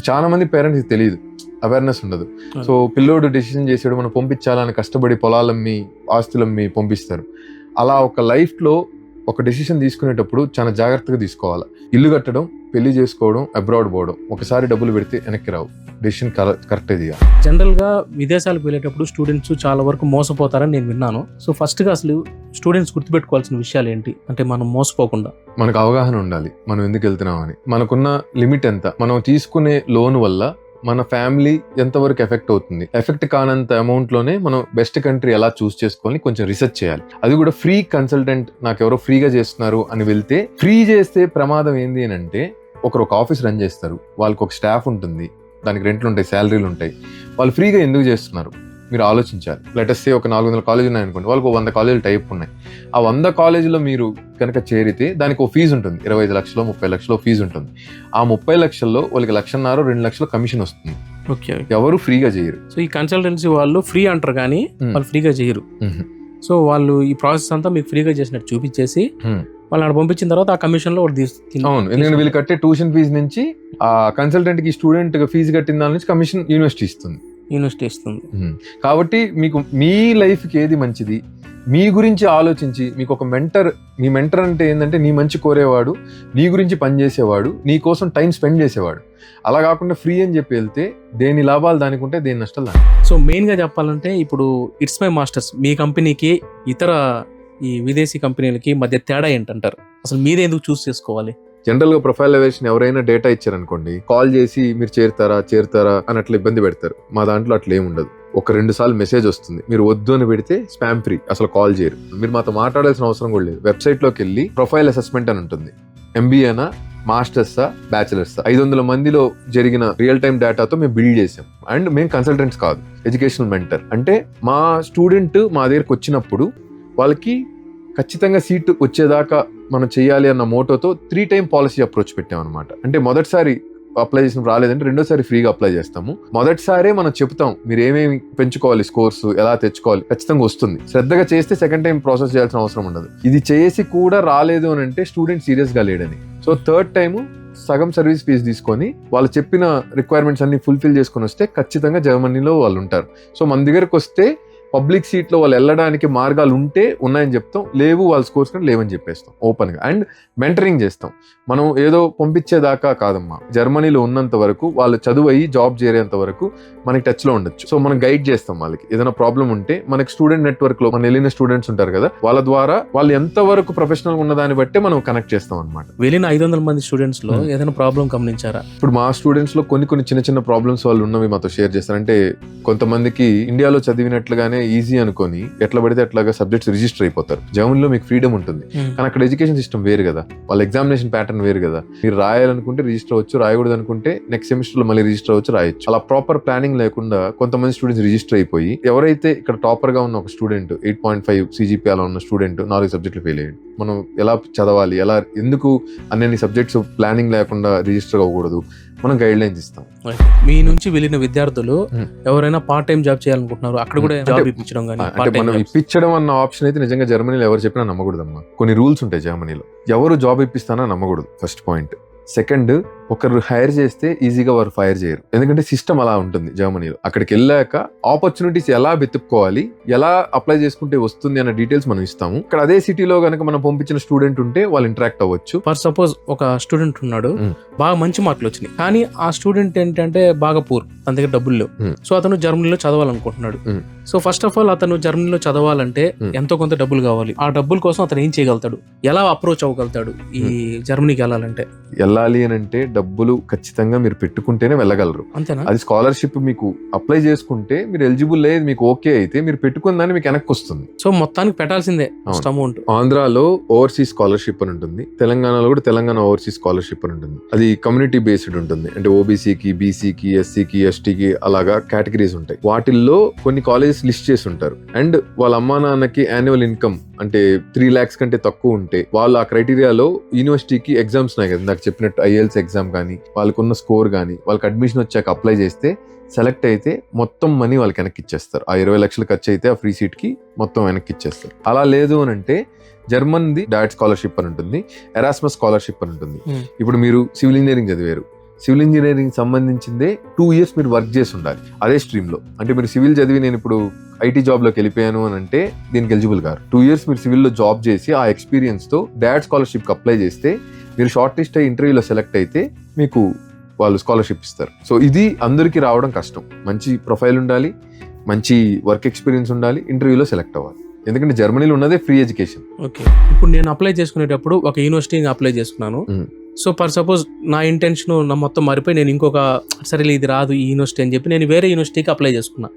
చాలా మంది పేరెంట్స్ తెలియదు, అవేర్నెస్ ఉండదు. సో పిల్లోడు డెసిషన్ చేసాడు మనం పంపించాలని కష్టపడి పొలాలమ్మి ఆస్తులమ్మి పంపిస్తారు. అలా ఒక లైఫ్ లో ఒక డెసిషన్ తీసుకునేటప్పుడు చాలా జాగ్రత్తగా తీసుకోవాలి. ఇల్లు కట్టడం, పెళ్లి చేసుకోవడం, అబ్రాడ్ పోవడం, ఒకసారి డబ్బులు పెడితే వెనక్కి రావు. డెసిషన్ కరెక్ట్ ఇది. జనరల్ గా విదేశాలకు వెళ్ళేటప్పుడు స్టూడెంట్స్ చాలా వరకు మోసపోతారని నేను విన్నాను. సో ఫస్ట్ గా అసలు స్టూడెంట్స్ గుర్తుపెట్టుకోవాల్సిన విషయాలు ఏంటి అంటే మనం మోసపోకుండా? మనకు అవగాహన ఉండాలి మనం ఎందుకు వెళ్తున్నామని, మనకున్న లిమిట్ ఎంత, మనం తీసుకునే లోన్ వల్ల మన ఫ్యామిలీ ఎంతవరకు ఎఫెక్ట్ అవుతుంది, ఎఫెక్ట్ కానంత అమౌంట్ లోనే మనం బెస్ట్ కంట్రీ ఎలా చూస్ చేసుకోవాలి కొంచెం రీసెర్చ్ చేయాలి. అది కూడా ఫ్రీ కన్సల్టెంట్ నాకు ఎవరో ఫ్రీగా చేస్తున్నారు అని వెళ్తే, ఫ్రీ చేస్తే ప్రమాదం ఏంది అని అంటే ఒక ఆఫీస్ రన్ చేస్తారు, వాళ్ళకి ఒక స్టాఫ్ ఉంటుంది, దానికి రెంట్లు ఉంటాయి, శాలరీలు ఉంటాయి. వాళ్ళు ఫ్రీగా ఎందుకు చేస్తున్నారు మీరు ఆలోచించాలి. లెటస్ సే ఒక 400 కాలేజీలు ఉన్నాయి అనుకోండి, వాళ్ళకి 100 కాలేజీలు టైప్ ఉన్నాయి. ఆ 100 కాలేజీలో మీరు కనుక చేరితే దానికి ఒక ఫీజు ఉంటుంది, 25 లక్షలు 30 లక్షలు ఫీజు ఉంటుంది. ఆ 30 లక్షల్లో వాళ్ళకి 1,50,000-2 లక్షలు కమిషన్ వస్తుంది. ఎవరు ఫ్రీగా చేయరు. సో ఈ కన్సల్టెన్సీ వాళ్ళు ఫ్రీ అంటారు కానీ వాళ్ళు ఫ్రీగా చేయరు. సో వాళ్ళు ఈ ప్రాసెస్ అంతా మీకు ఫ్రీగా చేసినట్టు చూపించేసి వాళ్ళు అక్కడ పంపించిన తర్వాత ఆ కమిషన్ లో అవును, ఎందుకంటే వీళ్ళు కట్టే ట్యూషన్ ఫీజు నుంచి ఆ కన్సల్టెంట్ కి స్టూడెంట్ ఫీజు కట్టిన దాని నుంచి కమిషన్ యూనివర్సిటీ ఇస్తుంది. యూనివర్సిటీ ఇస్తుంది. కాబట్టి మీకు మీ లైఫ్కి ఏది మంచిది, మీ గురించి ఆలోచించి మీకు ఒక మెంటర్, మీ మెంటర్ అంటే ఏంటంటే నీ మంచి కోరేవాడు, నీ గురించి పనిచేసేవాడు, నీ కోసం టైం స్పెండ్ చేసేవాడు. అలా కాకుండా ఫ్రీ అని చెప్పి వెళ్తే దేని లాభాలు దానికి ఉంటే దేని నష్టాలు దానికి. సో మెయిన్గా చెప్పాలంటే ఇప్పుడు ఇట్స్ మై మాస్టర్స్ మీ కంపెనీకి ఇతర ఈ విదేశీ కంపెనీలకి మధ్య తేడా ఏంటంటారు? అసలు మీరే ఎందుకు చూస్ చేసుకోవాలి? జనరల్ గా ప్రొఫైల్ ఎవాల్యుయేషన్ ఎవరైనా డేటా ఇచ్చారనుకోండి, కాల్ చేసి మీరు చేరుతారా అని అట్లా ఇబ్బంది పెడతారు. మా దాంట్లో అట్లా ఏమి ఉండదు. 1-2 సార్లు మెసేజ్ వస్తుంది, మీరు వద్దు అని పెడితే స్పామ్ ఫ్రీ, అసలు కాల్ చేయరు. మీరు మాతో మాట్లాడాల్సిన అవసరం కూడా లేదు. వెబ్సైట్ లోకి వెళ్ళి ప్రొఫైల్ అసెస్మెంట్ అని ఉంటుంది. ఎంబీఏనా, మాస్టర్సా, బ్యాచిలర్సా, 500 మందిలో జరిగిన రియల్ టైం డేటాతో మేము బిల్డ్ చేసాం. అండ్ మేము కన్సల్టెంట్స్ కాదు, ఎడ్యుకేషనల్ మెంటర్. అంటే మా స్టూడెంట్ మా దగ్గరకు వచ్చినప్పుడు వాళ్ళకి ఖచ్చితంగా సీట్ వచ్చేదాకా మనం చేయాలి అన్న మోటోతో 3 టైమ్ పాలసీ అప్రోచ్ పెట్టాం అనమాట. అంటే మొదటిసారి అప్లై చేసినప్పుడు రాలేదంటే రెండోసారి ఫ్రీగా అప్లై చేస్తాము. మొదటిసారే మనం చెప్తాం మీరు ఏమేమి పెంచుకోవాలి, స్కోర్స్ ఎలా తెచ్చుకోవాలి, ఖచ్చితంగా వస్తుంది. శ్రద్ధగా చేస్తే సెకండ్ టైం ప్రాసెస్ చేయాల్సిన అవసరం ఉండదు. ఇది చేసి కూడా రాలేదు అని అంటే స్టూడెంట్ సీరియస్ గా లేడని. సో థర్డ్ టైము సగం సర్వీస్ ఫీజు తీసుకొని వాళ్ళు చెప్పిన రిక్వైర్మెంట్స్ అన్ని ఫుల్ఫిల్ చేసుకొని వస్తే ఖచ్చితంగా జర్మనీలో వాళ్ళు ఉంటారు. సో మన దగ్గరకు వస్తే పబ్లిక్ సీట్లో వాళ్ళు వెళ్ళడానికి మార్గాలు ఉంటే ఉన్నాయని చెప్తాం, లేవు వాళ్ళ స్కోర్స్ కానీ లేవని చెప్పేస్తాం ఓపెన్గా. అండ్ మెంటరింగ్ చేస్తాం. మనం ఏదో పంపించేదాకా కాదమ్మా, జర్మనీలో ఉన్నంత వరకు వాళ్ళు చదువు అయ్యి జాబ్ చేరేంత వరకు మనకి టచ్లో ఉండొచ్చు. సో మనం గైడ్ చేస్తాం వాళ్ళకి. ఏదైనా ప్రాబ్లం ఉంటే మనకి స్టూడెంట్ నెట్వర్క్లో మన వెళ్ళిన స్టూడెంట్స్ ఉంటారు కదా, వాళ్ళ ద్వారా వాళ్ళు ఎంతవరకు ప్రొఫెషనల్ ఉన్న దాన్ని బట్టే మనం కనెక్ట్ చేస్తాం అనమాట. వెళ్ళిన 500 మంది స్టూడెంట్స్ లో ఏదైనా ప్రాబ్లం గమనించారా? ఇప్పుడు మా స్టూడెంట్స్ లో కొన్ని చిన్న ప్రాబ్లమ్స్ వాళ్ళు ఉన్నవి మాతో షేర్ చేస్తారు. అంటే కొంతమందికి ఇండియాలో చదివినట్లుగానే ఈజీ అనుకొని ఎట్లా పడితే అట్లాగా సబ్జెక్ట్స్ రిజిస్టర్ అయిపోతారు. జర్మనీలో మీకు ఫ్రీడమ్ ఉంటుంది, కానీ అక్కడ ఎడ్యుకేషన్ సిస్టమ్ వేరు కదా, వాళ్ళ ఎగ్జామినేషన్ ప్యాటర్న్ వేరు కదా. మీరు రాయాలనుకుంటే రిజిస్టర్ అవ్వచ్చు, రాయకూడదు అనుకుంటే నెక్స్ట్ సెమిస్టర్ లో మళ్ళీ రిజిస్టర్ అవ్వచ్చు, రాయొచ్చు. అలా ప్రాపర్ ప్లానింగ్ లేకుండా కొంతమంది స్టూడెంట్స్ రిజిస్టర్ అయిపోయి, ఎవరైతే ఇక్కడ టాపర్ గా ఉన్న ఒక స్టూడెంట్ 8.5 CGPA అలా ఉన్న స్టూడెంట్ 4 సబ్జెక్టులు ఫెయిల్ అయ్యాడు. మనం ఎలా చదవాలి, ఎలా ఎందుకు అన్ని సబ్జెక్ట్స్ ప్లానింగ్ లేకుండా రిజిస్టర్ అవ్వకూడదు, మనం గైడ్ లైన్స్ ఇస్తాం. మీ నుంచి వెళ్ళిన విద్యార్థులు ఎవరైనా పార్ట్ టైం జాబ్ చేయాలనుకుంటున్నారు, అక్కడ కూడా జాబ్ ఇప్పించడం కానీ, అంటే మనం ఇప్పించడం అన్న ఆప్షన్ అయితే నిజంగా జర్మనీలో ఎవరు చెప్పినా నమ్మకూడదమ్మా. కొన్ని రూల్స్ ఉంటాయి జర్మనీలో, ఎవరు జాబ్ ఇప్పిస్తానా నమ్మకూడదు. First point. సెకండ్, ఒకరు హైర్ చేస్తే ఈజీగా వారు ఫైర్ చేయరు, ఎందుకంటే సిస్టమ్ అలా ఉంటుంది జర్మనీలో. అక్కడికి వెళ్ళాక ఆపర్చునిటీస్ ఎలా వెతుక్కోవాలి, ఎలా అప్లై చేసుకుంటే వస్తుంది అన్న డీటెయిల్స్ మనం ఇస్తాము. ఇక్కడ అదే సిటీలో కనుక మనం పంపించిన స్టూడెంట్ ఉంటే వాళ్ళు ఇంటరాక్ట్ అవ్వచ్చు. ఫర్ సపోజ్ ఒక స్టూడెంట్ ఉన్నాడు, బాగా మంచి మార్కులు వచ్చినాయి, కానీ ఆ స్టూడెంట్ ఏంటంటే బాగా పూర్, తన దగ్గర డబ్బులు లేవు. సో అతను జర్మనీలో చదవాలనుకుంటున్నాడు. సో ఫస్ట్ ఆఫ్ ఆల్ అతను జర్మనీలో చదవాలంటే ఎంతో కొంత డబ్బులు కావాలి. ఆ డబ్బుల కోసం అతను ఏం చేయగలుగుతాడు, ఎలా అప్రోచ్ అవ్వగలుగుతాడు ఈ జర్మనీకి వెళ్ళాలంటే? వెళ్ళాలి అని అంటే డబ్బులు ఖచ్చితంగా మీరు పెట్టుకుంటేనే వెళ్ళగలరు. అంతేనా? అది స్కాలర్షిప్ మీకు అప్లై చేసుకుంటే మీరు ఎలిజిబుల్ లేదు, మీకు ఓకే అయితే మీరు పెట్టుకున్న దాన్ని మీకు వెనక్కి వస్తుంది. సో మొత్తానికి పెట్టాల్సిందే అమౌంట్. ఆంధ్రాలో ఓవర్సీస్ స్కాలర్షిప్ అని ఉంటుంది, తెలంగాణలో కూడా తెలంగాణ ఓవర్సీస్ స్కాలర్షిప్ అని ఉంటుంది. అది కమ్యూనిటీ బేస్డ్ ఉంటుంది. అంటే ఓబీసీకి, బీసీకి, ఎస్సీకి, ఎస్టీకి అలాగా కేటగిరీస్ ఉంటాయి. వాటిల్లో కొన్ని కాలేజెస్ లిస్ట్ చేసి ఉంటారు. అండ్ వాళ్ళ అమ్మా నాన్నకి యాన్యువల్ ఇన్కమ్ అంటే 3 lakhs కంటే తక్కువ ఉంటే వాళ్ళు ఆ క్రైటీరియాలో యూనివర్సిటీకి ఎగ్జామ్స్ ఉన్నాయి కదా నాకు చెప్పినట్టు, IELTS ఎగ్జామ్ కానీ, వాళ్ళకున్న స్కోర్ కానీ, వాళ్ళకి అడ్మిషన్ వచ్చాక అప్లై చేస్తే సెలెక్ట్ అయితే మొత్తం మనీ వాళ్ళకి వెనక్కి ఇచ్చేస్తారు. ఆ 20 లక్షలు ఖర్చు అయితే ఆ ఫ్రీ సీట్ కి మొత్తం వెనక్కి ఇచ్చేస్తారు. అలా లేదు అని అంటే జర్మన్ది డాట్ స్కాలర్షిప్ అని ఉంటుంది, ఎరాస్మస్ స్కాలర్షిప్ అని ఉంటుంది. ఇప్పుడు మీరు సివిల్ ఇంజనీరింగ్ చదివారు, సివిల్ ఇంజనీరింగ్ సంబంధించిందే 2 years మీరు వర్క్ చేసి ఉండాలి అదే స్ట్రీమ్ లో. అంటే మీరు సివిల్ చదివి నేను ఇప్పుడు IT జాబ్ లోకి వెళ్ళిపోయాను అని అంటే దీనికి ఎలిజిబుల్ గారు. 2 years మీరు సివిల్ లో జాబ్ చేసి ఆ ఎక్స్పీరియన్స్ తో డాట్ స్కాలర్షిప్ అప్లై చేస్తే మీరు షార్ట్ లిస్ట్ అయ్యి ఇంటర్వ్యూలో సెలెక్ట్ అయితే మీకు వాళ్ళు స్కాలర్షిప్ ఇస్తారు. సో ఇది అందరికీ రావడం కష్టం. మంచి ప్రొఫైల్ ఉండాలి, మంచి వర్క్ ఎక్స్పీరియన్స్ ఉండాలి, ఇంటర్వ్యూలో సెలెక్ట్ అవ్వాలి. ఎందుకంటే జర్మనీలో ఉన్నదే ఫ్రీ ఎడ్యుకేషన్. ఓకే, ఇప్పుడు నేను అప్లై చేసుకునేటప్పుడు ఒక యూనివర్సిటీని అప్లై చేసుకున్నాను. సో ఫర్ సపోజ్ నా ఇంటెన్షన్ నా మొత్తం మారిపోయి నేను ఇంకొక సరే ఇది రాదు ఈ యూనివర్సిటీ అని చెప్పి నేను వేరే యూనివర్సిటీకి అప్లై చేసుకున్నా.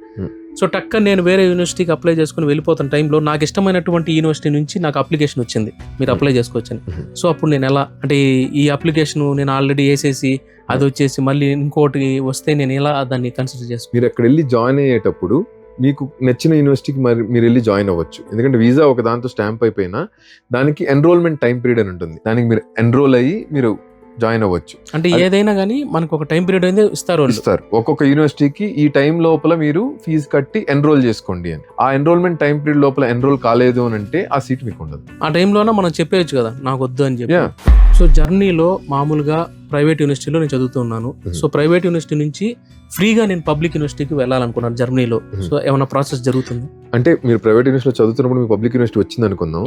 సో టక్క నేను వేరే యూనివర్సిటీకి అప్లై చేసుకుని వెళ్ళిపోతున్న టైంలో నాకు ఇష్టమైనటువంటి యూనివర్సిటీ నుంచి నాకు అప్లికేషన్ వచ్చింది, మీరు అప్లై చేసుకోవచ్చని. సో అప్పుడు నేను ఎలా అంటే ఈ అప్లికేషన్ నేను ఆల్రెడీ వేసేసి అది వచ్చేసి మళ్ళీ ఇంకోటి వస్తే నేను ఎలా దాన్ని కన్సిడర్ చేసుకున్నాను? మీరు అక్కడ వెళ్ళి జాయిన్ అయ్యేటప్పుడు మీకు నచ్చిన యూనివర్సిటీకి మరి మీరు వెళ్ళి జాయిన్ అవ్వచ్చు. ఎందుకంటే వీసా ఒక దాంతో స్టాంప్ అయిపోయినా దానికి ఎన్రోల్మెంట్ టైం పీరియడ్ అని ఉంటుంది, దానికి మీరు ఎన్రోల్ అయ్యి మీరు జాయిన్ అవ్వచ్చు. అంటే ఏదైనా కానీ మనకు ఒక టైం పీరియడ్ అయితే ఇస్తారు. ఒక్కొక్క యూనివర్సిటీకి ఈ టైం లోపల మీరు ఫీజు కట్టి ఎన్రోల్ చేసుకోండి అని. ఆ ఎన్రోల్మెంట్ టైం పీరియడ్ లోపల ఎన్రోల్ కాలేదు అని అంటే ఆ సీట్ మీకు ఉండదు. ఆ టైంలోనే మనం చెప్పేయచ్చు కదా నాకు వద్దు అని చెప్పి. సో జర్నీలో మామూలుగా ప్రైవేట్ యూనివర్సిటీలో నేను చదువుతున్నాను. సో ప్రైవేట్ యూనివర్సిటీ నుంచి ఫ్రీగా నేను పబ్లిక్ యూనివర్సిటీకి వెళ్ళాలనుకున్నాను జర్మనీలో, సో ఏమైనా ప్రాసెస్ జరుగుతుంది? అంటే మీరు ప్రైవేట్ యూనివర్సిటీలో చదువుతున్నప్పుడు మీకు పబ్లిక్ యూనివర్సిటీ వచ్చింది అనుకుందాం,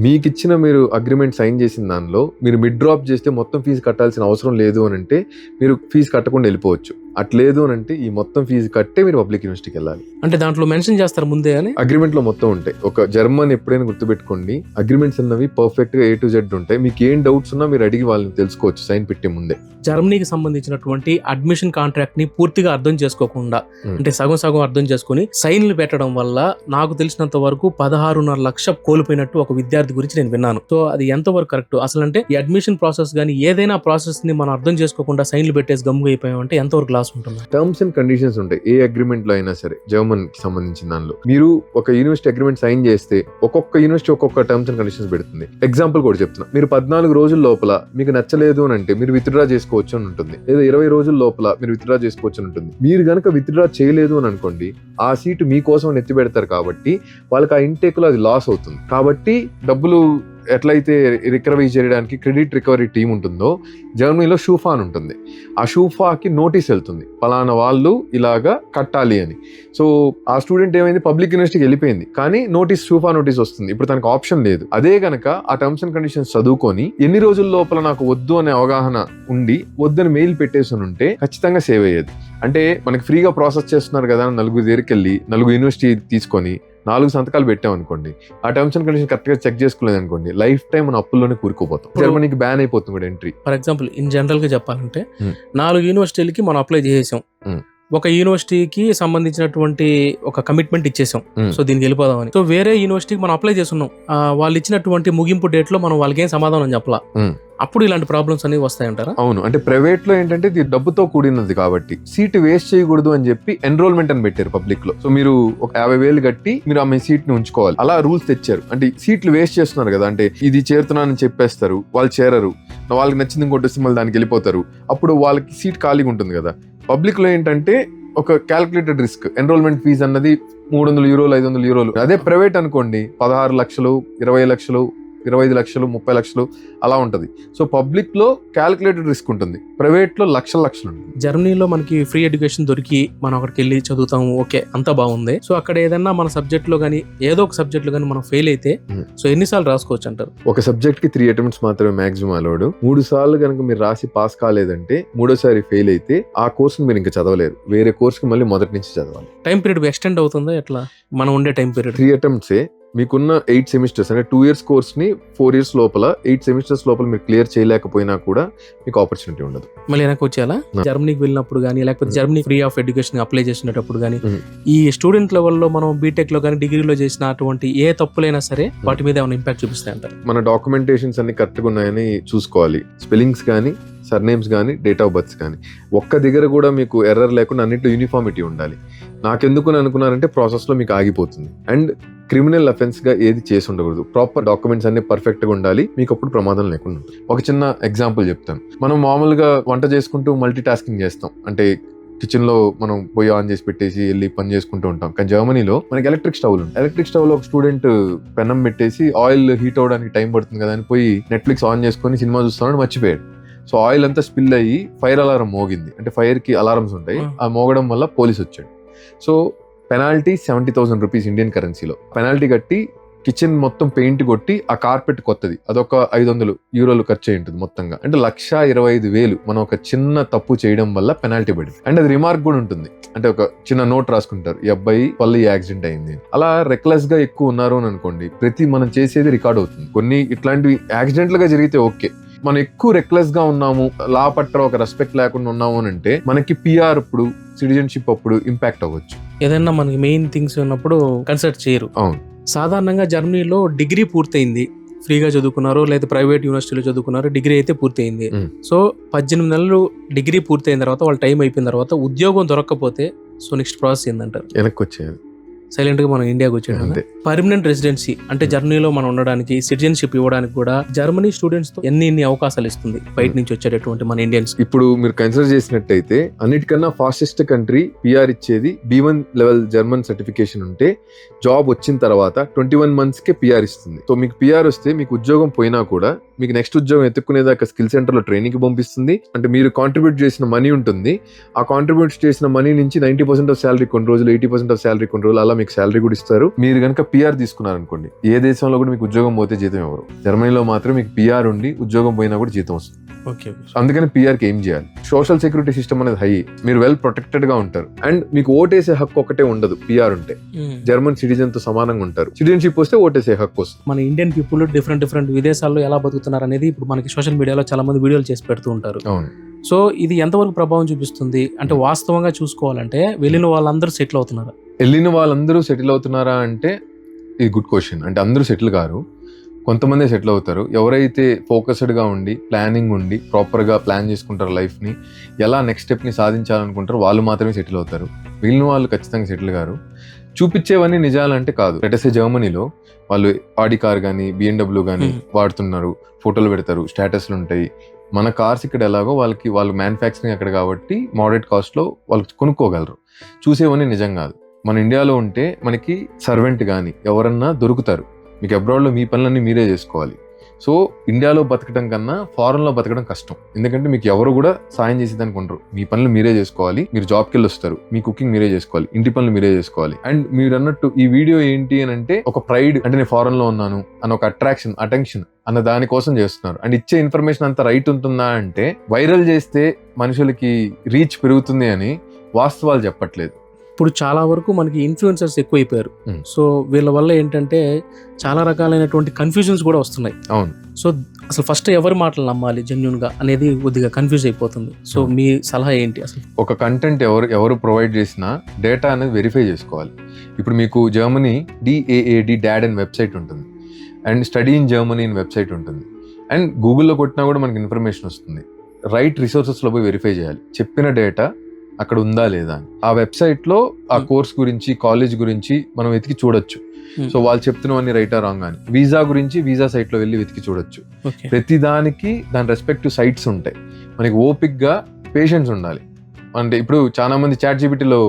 మీకు ఇచ్చిన మీరు అగ్రిమెంట్ సైన్ చేసిన దానిలో మీరు మిడ్ డ్రాప్ చేస్తే మొత్తం ఫీజు కట్టాల్సిన అవసరం లేదు అని అంటే మీరు ఫీజు కట్టకుండా వెళ్ళిపోవచ్చు. అట్లేదు అని అంటే ఈ మొత్తం ఫీజు కట్టే మీరు పబ్లిక్ యూనివర్సిటీకి వెళ్ళాలి. అంటే దాంట్లో మెన్షన్ చేస్తారు ముందే అని అగ్రిమెంట్ లో మొత్తం ఉంటాయి. ఒక జర్మన్ ఎప్పుడైనా గుర్తుపెట్టుకోండి, అగ్రిమెంట్స్ అన్నవి పర్ఫెక్ట్ గా A to Z ఉంటాయి. మీకు ఏం డౌట్స్ ఉన్నా మీరు అడిగి వాళ్ళని తెలుసుకోవచ్చు సైన్ పెట్టే ముందే. జర్మనీకి సంబంధించినటువంటి అడ్మిషన్ కాంట్రాక్ట్ ని పూర్తిగా అర్థం చేసుకోకుండా, అంటే సగం సగం అర్థం చేసుకుని సైన్లు పెట్టడం వల్ల నాకు తెలిసినంత వరకు 16.5 లక్షలు కోల్పోయినట్టు ఒక విద్యార్థి గురించి నేను విన్నాను. సో అది ఎంతవరకు కరెక్ట్ అసలు? అంటే ఈ అడ్మిషన్ ప్రాసెస్ గానీ ఏదైనా ప్రాసెస్ ని మనం అర్థం చేసుకోకుండా సైన్లు పెట్టేసి గమ్ముగా అయిపోయామంటే ఎంతవరకు లాస్ ఉంటుంది? టర్మ్స్ అండ్ కండిషన్స్ ఉంటాయి ఏ అగ్రిమెంట్ లో అయినా సరే. జర్మన్ కి సంబంధించిన దానిలో మీరు ఒక యూనివర్సిటీ అగ్రిమెంట్ సైన్ చేస్తే ఒక్కొక్క యూనివర్సిటీ ఒక్కొక్క టర్మ్స్ అండ్ కండిషన్స్ పెడుతుంది. ఎగ్జాంపుల్ కూడా చెప్తున్నా, మీరు 14 రోజుల లోపల మీకు నచ్చలేదు అని అంటే మీరు విత్డ్రా చేసుకోవచ్చు అని ఉంటుంది, లేదా 20 రోజుల లోపల మీరు విత్డ్రా చేసుకోవచ్చు అని ఉంటుంది. మీరు గనక విత్డ్రా చేయలేదు అని అనుకోండి, ఆ సీటు మీకోసం ఎత్తి పెడతారు కాబట్టి వాళ్ళకి ఆ ఇంటేక్ లో అది లాస్ అవుతుంది. కాబట్టి డబ్బులు ఎట్లయితే రికవరీ చేయడానికి క్రెడిట్ రికవరీ టీమ్ ఉంటుందో జర్మనీలో షూఫా అని ఉంటుంది. ఆ షూఫాకి నోటీస్ వెళ్తుంది, పలానా వాళ్ళు ఇలాగా కట్టాలి అని. సో ఆ స్టూడెంట్ ఏమైంది, పబ్లిక్ యూనివర్సిటీకి వెళ్ళిపోయింది, కానీ షూఫా నోటీస్ వస్తుంది. ఇప్పుడు తనకు ఆప్షన్ లేదు. అదే గనక ఆ టర్మ్స్ అండ్ కండిషన్స్ చదువుకొని ఎన్ని రోజుల లోపల నాకు వద్దు అనే అవగాహన ఉండి వద్దని మెయిల్ పెట్టేసి ఉంటే ఖచ్చితంగా సేవ్ అయ్యేది. అంటే మనకి ఫ్రీగా ప్రాసెస్ చేస్తున్నారు కదా అని నలుగురు దగ్గరికి వెళ్ళి 4 యూనివర్సిటీ తీసుకొని 4 సంతకాలు పెట్టాం అనుకోండి, ఆ టర్మ్స్ అండ్ కండిషన్ కరెక్ట్ గా చెక్ చేసుకోలేదు అనుకోండి, లైఫ్ టైం మన అప్పుల్లోనే కూరుకుపోతాం. జర్మనీకి బ్యాన్ అయిపోతుంది కూడా entry. For example in general గా చెప్పాలంటే 4 యూనివర్సిటీలకి మనం అప్లై చేసాం, ఒక యూనివర్సిటీకి సంబంధించినటువంటి ఒక కమిట్మెంట్ ఇచ్చేసాం, సో దీనికి వెళ్ళిపోదామని. సో వేరే యూనివర్సిటీకి మనం అప్లై చేస్తున్నాం, వాళ్ళు ఇచ్చినటువంటి ముగింపు డేట్ లో మనం వాళ్ళకి ఏం సమాధానం చెప్పాలా, అప్పుడు ఇలాంటి ప్రాబ్లమ్స్ అనేవి వస్తాయంటారా? అవును, అంటే ప్రైవేట్ లో ఏంటంటే ఇది డబ్బుతో కూడినది కాబట్టి సీట్ వేస్ట్ చేయకూడదు అని చెప్పి ఎన్రోల్మెంట్ అని పెట్టారు పబ్లిక్ లో. సో మీరు ఒక 50,000 కట్టి మీరు ఆ సీట్ ని ఉంచుకోవాలి, అలా రూల్స్ తెచ్చారు. అంటే సీట్లు వేస్ట్ చేస్తున్నారు కదా, అంటే ఇది చేరుతున్నానని చెప్పేస్తారు, వాళ్ళు చేరరు, వాళ్ళకి నచ్చింది ఇంకోటి వస్తే మళ్ళీ దానికి వెళ్ళిపోతారు, అప్పుడు వాళ్ళకి సీట్ ఖాళీగా ఉంటుంది కదా. పబ్లిక్ లో ఏంటంటే ఒక క్యాల్కులేటెడ్ రిస్క్, ఎన్రోల్మెంట్ ఫీజు అన్నది 300 యూరోలు 500 యూరోలు. అదే ప్రైవేట్ అనుకోండి 16 లక్షలు 20 లక్షలు 25 లక్షలు 30 లక్షలు అలా ఉంటది. సో పబ్లిక్ లో క్యాల్కులేటెడ్ రిస్క్ ఉంటుంది, ప్రైవేట్ లో లక్షలు ఉంటుంది. జర్మనీలో మనకి ఫ్రీ ఎడ్యుకేషన్ దొరికి మనం అక్కడికి వెళ్ళి చదువుతాము, ఓకే అంతా బాగుంది. సో అక్కడ ఏదన్నా మన సబ్జెక్ట్ లో గానీ ఏదో ఒక సబ్జెక్ట్ లో గానీ మనం ఫెయిల్ అయితే సో ఎన్నిసార్లు రాసుకోవచ్చు అంటారు? ఒక సబ్జెక్ట్ కి 3 అటెంప్ట్స్ మాత్రమే మాక్సిమం అలౌడ్. 3 సార్లు కనుక మీరు రాసి పాస్ కాలేదంటే 3ఓసారి ఫెయిల్ అయితే ఆ కోర్స్ మీరు ఇంకా చదవలేరు, వేరే కోర్స్ కి మళ్ళీ మొదటి నుంచి చదవాలి. టైం పీరియడ్ ఎక్స్టెండ్ అవుతుందా ఎట్లా? మనం ఉండే టైం పీరియడ్ 3 అటెంప్ట్సే. మీకున్న 8 సెమిస్టర్స్ అంటే 2 ఇయర్స్ కోర్స్ ని 4 ఇయర్స్ లోపల 8 సెమిస్టర్స్ లోపల మీరు క్లియర్ చేయలేకపోయినా కూడా మీకు ఆపర్చునిటీ ఉండదు. మళ్ళీ వెనక్కి వచ్చేలా జర్మనీకి వెళ్ళినప్పుడు కానీ లేకపోతే Germany free of education apply చేసినప్పుడు కానీ ఈ స్టూడెంట్ లెవెల్లో మనం బీటెక్ లో కానీ డిగ్రీలో చేసిన అటువంటి ఏ తప్పులైనా సరే వాటి మీద ఏమైనా ఇంపాక్ట్ చూపిస్తాయి అంటారు? మన డాక్యుమెంటేషన్స్ అన్ని కరెక్ట్గా ఉన్నాయని చూసుకోవాలి. స్పెల్లింగ్స్ కానీ సర్నేమ్స్ కానీ డేట్ ఆఫ్ బర్త్స్ కానీ ఒక్క దగ్గర కూడా మీకు ఎర్రర్ లేకుండా అన్నింటిలో యూనిఫామిటీ ఉండాలి. నాకెందుకు అనుకున్నారంటే ప్రాసెస్లో మీకు ఆగిపోతుంది. అండ్ క్రిమినల్ అఫెన్స్ గా ఏది చేసి ఉండకూడదు, ప్రాపర్ డాక్యుమెంట్స్ అన్ని పర్ఫెక్ట్ గా ఉండాలి, మీకు అప్పుడు ప్రమాదం లేకుండా ఉంటుంది. ఒక చిన్న ఎగ్జాంపుల్ చెప్తాను. మనం మామూలుగా వంట చేసుకుంటూ మల్టీ టాస్కింగ్ చేస్తాం, అంటే కిచెన్ లో మనం పొయ్యి ఆన్ చేసి పెట్టేసి వెళ్ళి పని చేసుకుంటూ ఉంటాం. కానీ జర్మనీలో మనకి ఎలక్ట్రిక్ స్టవ్ ఉంది. ఎలక్ట్రిక్ స్టవ్ లో ఒక స్టూడెంట్ పెనం పెట్టేసి ఆయిల్ హీట్ అవడానికి టైం పడుతుంది కదా అని పోయి నెట్ఫ్లిక్స్ ఆన్ చేసుకొని సినిమా చూస్తున్నాడు, మర్చిపోయాడు. సో ఆయిల్ అంతా స్పిల్ అయ్యి ఫైర్ అలారం మోగింది, అంటే ఫైర్ కి అలారమ్స్ ఉంటాయి, ఆ మోగడం వల్ల పోలీస్ వచ్చాడు. సో పెనాల్టీ 70,000 రూపీస్ ఇండియన్ కరెన్సీలో పెనాల్టీ కట్టి కిచెన్ మొత్తం పెయింట్ కొట్టి ఆ కార్పెట్ కొత్తది అదొక 500 యూరోలు ఖర్చు అయి ఉంటుంది మొత్తంగా. అంటే 125,000 మనం ఒక చిన్న తప్పు చేయడం వల్ల పెనాల్టీ పడింది. అండ్ అది రిమార్క్ కూడా ఉంటుంది, అంటే ఒక చిన్న నోట్ రాసుకుంటారు, ఈ అబ్బాయి వల్ల ఈ యాక్సిడెంట్ అయింది. అలా రెక్లెస్ గా ఎక్కువ ఉన్నారు అని అనుకోండి, ప్రతి మనం చేసేది రికార్డ్ అవుతుంది. కొన్ని ఇట్లాంటివి యాక్సిడెంట్లుగా జరిగితే ఓకే, మనం ఎక్కువ రెక్లెస్ గా ఉన్నాము, లా పట్ల ఒక రెస్పెక్ట్ లేకుండా ఉన్నాము అని అంటే మనకి పిఆర్ అప్పుడు సిటిజన్షిప్ అప్పుడు ఇంపాక్ట్ అవ్వచ్చు. ఏదైనా మనకి మెయిన్ థింగ్స్ ఉన్నప్పుడు కన్సిడర్ చేయరు. అవును, సాధారణంగా జర్మనీలో డిగ్రీ పూర్తయింది, ఫ్రీగా చదువుకున్నారు లేదా ప్రైవేట్ యూనివర్సిటీలో చదువుకున్నారు, డిగ్రీ అయితే పూర్తయింది. సో 18 నెలలు డిగ్రీ పూర్తయిన తర్వాత వాళ్ళ టైం అయిపోయిన తర్వాత ఉద్యోగం దొరకకపోతే సో నెక్స్ట్ ప్రాసెస్ ఏంటంటారు? వెనక్కి వచ్చేది. సైలెంట్ గా మనం ఇండియాకి వచ్చేయడం. అంతే. పర్మనెంట్ రెసిడెన్సీ అంటే జర్మనీలో మనం ఉండడానికి, సిటిజన్షిప్ ఇవ్వడానికి కూడా జర్మనీ స్టూడెంట్స్ తో ఎన్ని అవకాశాలు ఇస్తుంది బయట నుంచి వచ్చేటటువంటి మన ఇండియన్స్. ఇప్పుడు మీరు కన్సిడర్ చేసినట్టయితే అన్నిటికన్నా ఫాస్టెస్ట్ కంట్రీ పిఆర్ ఇచ్చేది B1 లెవెల్ జర్మన్ సర్టిఫికేషన్ ఉంటే జాబ్ వచ్చిన తర్వాత 21 months కే పిఆర్ ఇస్తుంది. సో మీకు పిఆర్ వస్తే మీకు ఉద్యోగం పోయినా కూడా మీకు నెక్స్ట్ ఉద్యోగం ఎత్తుక్కునేదాకా స్కిల్ సెంటర్ లో ట్రైనింగ్ కి పంపిస్తుంది. అంటే మీరు కాంట్రిబ్యూట్ చేసిన మనీ ఉంటుంది, ఆ కాంట్రిబ్యూట్ చేసిన మనీ నుంచి 90% ఆఫ్ శాలరీ కొన్ని రోజులు, 80% ఆఫ్ శాలరీ కొన్ని రోజులు, అలా మీకు శాలరీ కూడా ఇస్తారు. మీరు కనుక పిఆర్ తీసుకున్నారనుకోండి, ఏ దేశంలో కూడా మీకు ఉద్యోగం పోతే జీతం ఎవరు, జర్మనీలో మాత్రం మీకు పిఆర్ ఉండి ఉద్యోగం పోయినా కూడా జీతం వస్తుంది. అందుకని పిఆర్ కి ఏం చేయాలి, సోషల్ సెక్యూరిటీ సిస్టమ్ అనేది హై, మీరు వెల్ ప్రొటెక్టెడ్ గా ఉంటారు, అండ్ మీకు ఓటేసే హక్కు ఒకటే ఉండదు. పిఆర్ ఉంటే జర్మన్ సిటిజన్ తో సమానంగా ఉంటారు. సిటిజన్షిప్ వస్తే ఓటేసే హక్కు వస్తుంది. మన ఇండియన్ పీపుల్ డిఫరెంట్ విదేశాల్లో ఎలా బతుకుతున్నారు అనేది ఇప్పుడు మనకి సోషల్ మీడియాలో చాలా మంది వీడియోలు చేసి పెడుతూ ఉంటారు. అవును. సో ఇది ఎంతవరకు ప్రభావం చూపిస్తుంది అంటే వాస్తవంగా చూసుకోవాలంటే వెళ్ళిన వాళ్ళందరూ సెటిల్ అవుతున్నారా? వెళ్ళిన వాళ్ళందరూ సెటిల్ అవుతున్నారా అంటే ఇది గుడ్ క్వశ్చన్. అంటే అందరూ సెటిల్ కారు, కొంతమంది సెటిల్ అవుతారు. ఎవరైతే ఫోకస్డ్గా ఉండి ప్లానింగ్ ఉండి ప్రాపర్గా ప్లాన్ చేసుకుంటారు లైఫ్ని, ఎలా నెక్స్ట్ స్టెప్ని సాధించాలనుకుంటారో వాళ్ళు మాత్రమే సెటిల్ అవుతారు. మిగిలిన వాళ్ళు ఖచ్చితంగా సెటిల్ కారు. చూపించేవన్నీ నిజాలంటే కాదు. లెట్స్ సే జర్మనీలో వాళ్ళు ఆడి కార్ కానీ BMW కానీ వాడుతున్నారు, ఫోటోలు పెడతారు, స్టేటస్లు ఉంటాయి. మన కార్స్ ఇక్కడ ఎలాగో వాళ్ళు మ్యానుఫ్యాక్చరింగ్ అక్కడ కాబట్టి మోడరేట్ కాస్ట్లో వాళ్ళు కొనుక్కోగలరు. చూసేవన్నీ నిజం కాదు. మన ఇండియాలో ఉంటే మనకి సర్వెంట్ కానీ ఎవరన్నా దొరుకుతారు. మీకు అబ్రాడ్లో మీ పనులన్నీ మీరే చేసుకోవాలి. సో ఇండియాలో బతకడం కన్నా ఫారెన్లో బతకడం కష్టం. ఎందుకంటే మీకు ఎవరు కూడా సాయం చేసేదానికి ఉండరు. మీ పనులు మీరే చేసుకోవాలి. మీరు జాబ్కి వెళ్ళి వస్తారు, మీ కుకింగ్ మీరే చేసుకోవాలి, ఇంటి పనులు మీరే చేసుకోవాలి. అండ్ మీరు అన్నట్టు ఈ వీడియో ఏంటి అని అంటే ఒక ప్రైడ్, అంటే నేను ఫారెన్లో ఉన్నాను అన్న ఒక అటెన్షన్ అన్న దానికోసం చేస్తున్నారు. అండ్ ఇచ్చే ఇన్ఫర్మేషన్ అంతా రైట్ ఉంటుందా అంటే, వైరల్ చేస్తే మనుషులకి రీచ్ పెరుగుతుంది అని వాస్తవాలు చెప్పట్లేదు. ఇప్పుడు చాలా వరకు మనకి ఇన్ఫ్లుయెన్సర్స్ ఎక్కువైపోయారు. సో వీళ్ళ వల్ల ఏంటంటే చాలా రకాలైనటువంటి కన్ఫ్యూజన్స్ కూడా వస్తున్నాయి. అవును. సో అసలు ఫస్ట్ ఎవరి మాటలు నమ్మాలి జెన్యూన్ గా అనేది కొద్దిగా కన్ఫ్యూజ్ అయిపోతుంది. సో మీ సలహా ఏంటి? అసలు ఒక కంటెంట్ ఎవరు ప్రొవైడ్ చేసినా డేటా అనేది వెరిఫై చేసుకోవాలి. ఇప్పుడు మీకు జర్మనీ DAAD అని వెబ్సైట్ ఉంటుంది, అండ్ స్టడీ ఇన్ జర్మనీ అని వెబ్సైట్ ఉంటుంది, అండ్ గూగుల్లో కొట్టినా కూడా మనకి ఇన్ఫర్మేషన్ వస్తుంది. రైట్ రిసోర్సెస్లో పోయి వెరిఫై చేయాలి, చెప్పిన డేటా అక్కడ ఉందా లేదా అని. ఆ వెబ్సైట్ లో ఆ కోర్స్ గురించి, కాలేజ్ గురించి మనం వెతికి చూడొచ్చు. సో వాళ్ళు చెప్తున్నవన్నీ రైటా రాంగ్ అని. వీసా గురించి వీసా సైట్ లో వెళ్ళి వెతికి చూడొచ్చు. ప్రతి దానికి దాని రెస్పెక్టివ్ సైట్స్ ఉంటాయి. మనకి ఓపిక్ గా పేషెన్స్ ఉండాలి. అంటే ఇప్పుడు చాలా మంది ChatGPTలో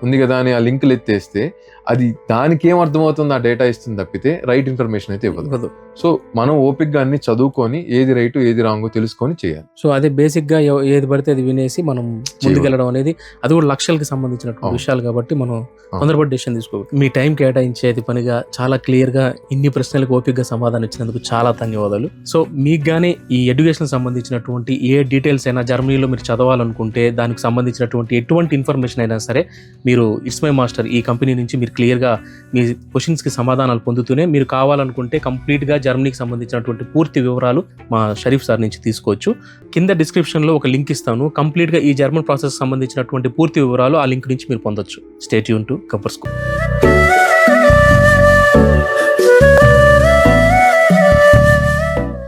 ఉంది కదా అని ఆ లింకులు ఎత్తేస్తే అది దానికి ఏం అర్థమవుతుంది, ఆ డేటా ఇస్తుంది తప్పితే రైట్ ఇన్ఫర్మేషన్ అయితే ఇవ్వదు. సో మనం ఓపిక్గా అన్ని చదువుకొని ఏది రైట్ ఏది రాంగో తెలుసుకొని చేయాలి. సో అదే బేసిక్ గా ఏది పడితే అది వినేసి మనం ముందుకెళ్ళడం అనేది, అది కూడా లక్షలకి సంబంధించినటువంటి విషయాలు కాబట్టి మనం తొందరపడి డెసిషన్ తీసుకోవాలి. మీ టైం కేటాయించేది పనిగా చాలా క్లియర్ గా ఇన్ని ప్రశ్నలకు ఓపిక్గా సమాధానం ఇచ్చినందుకు చాలా ధన్యవాదాలు. సో మీకు గానీ ఈ ఎడ్యుకేషన్ సంబంధించినటువంటి ఏ డీటెయిల్స్ అయినా, జర్మనీలో మీరు చదవాలనుకుంటే దానికి సంబంధించినటువంటి ఎటువంటి ఇన్ఫర్మేషన్ అయినా సరే, మీరు ఇట్స్ మై మాస్టర్ ఈ కంపెనీ నుంచి మీరు క్లియర్గా మీ క్వశ్చన్స్కి సమాధానాలు పొందుతూనే, మీరు కావాలనుకుంటే కంప్లీట్గా జర్మనీకి సంబంధించినటువంటి పూర్తి వివరాలు మా షరీఫ్ సార్ నుంచి తీసుకోవచ్చు. కింద డిస్క్రిప్షన్లో ఒక లింక్ ఇస్తాను. కంప్లీట్గా ఈ జర్మన్ ప్రాసెస్ సంబంధించినటువంటి పూర్తి వివరాలు ఆ లింక్ నుంచి మీరు పొందొచ్చు. Stay tune to Gabbar school.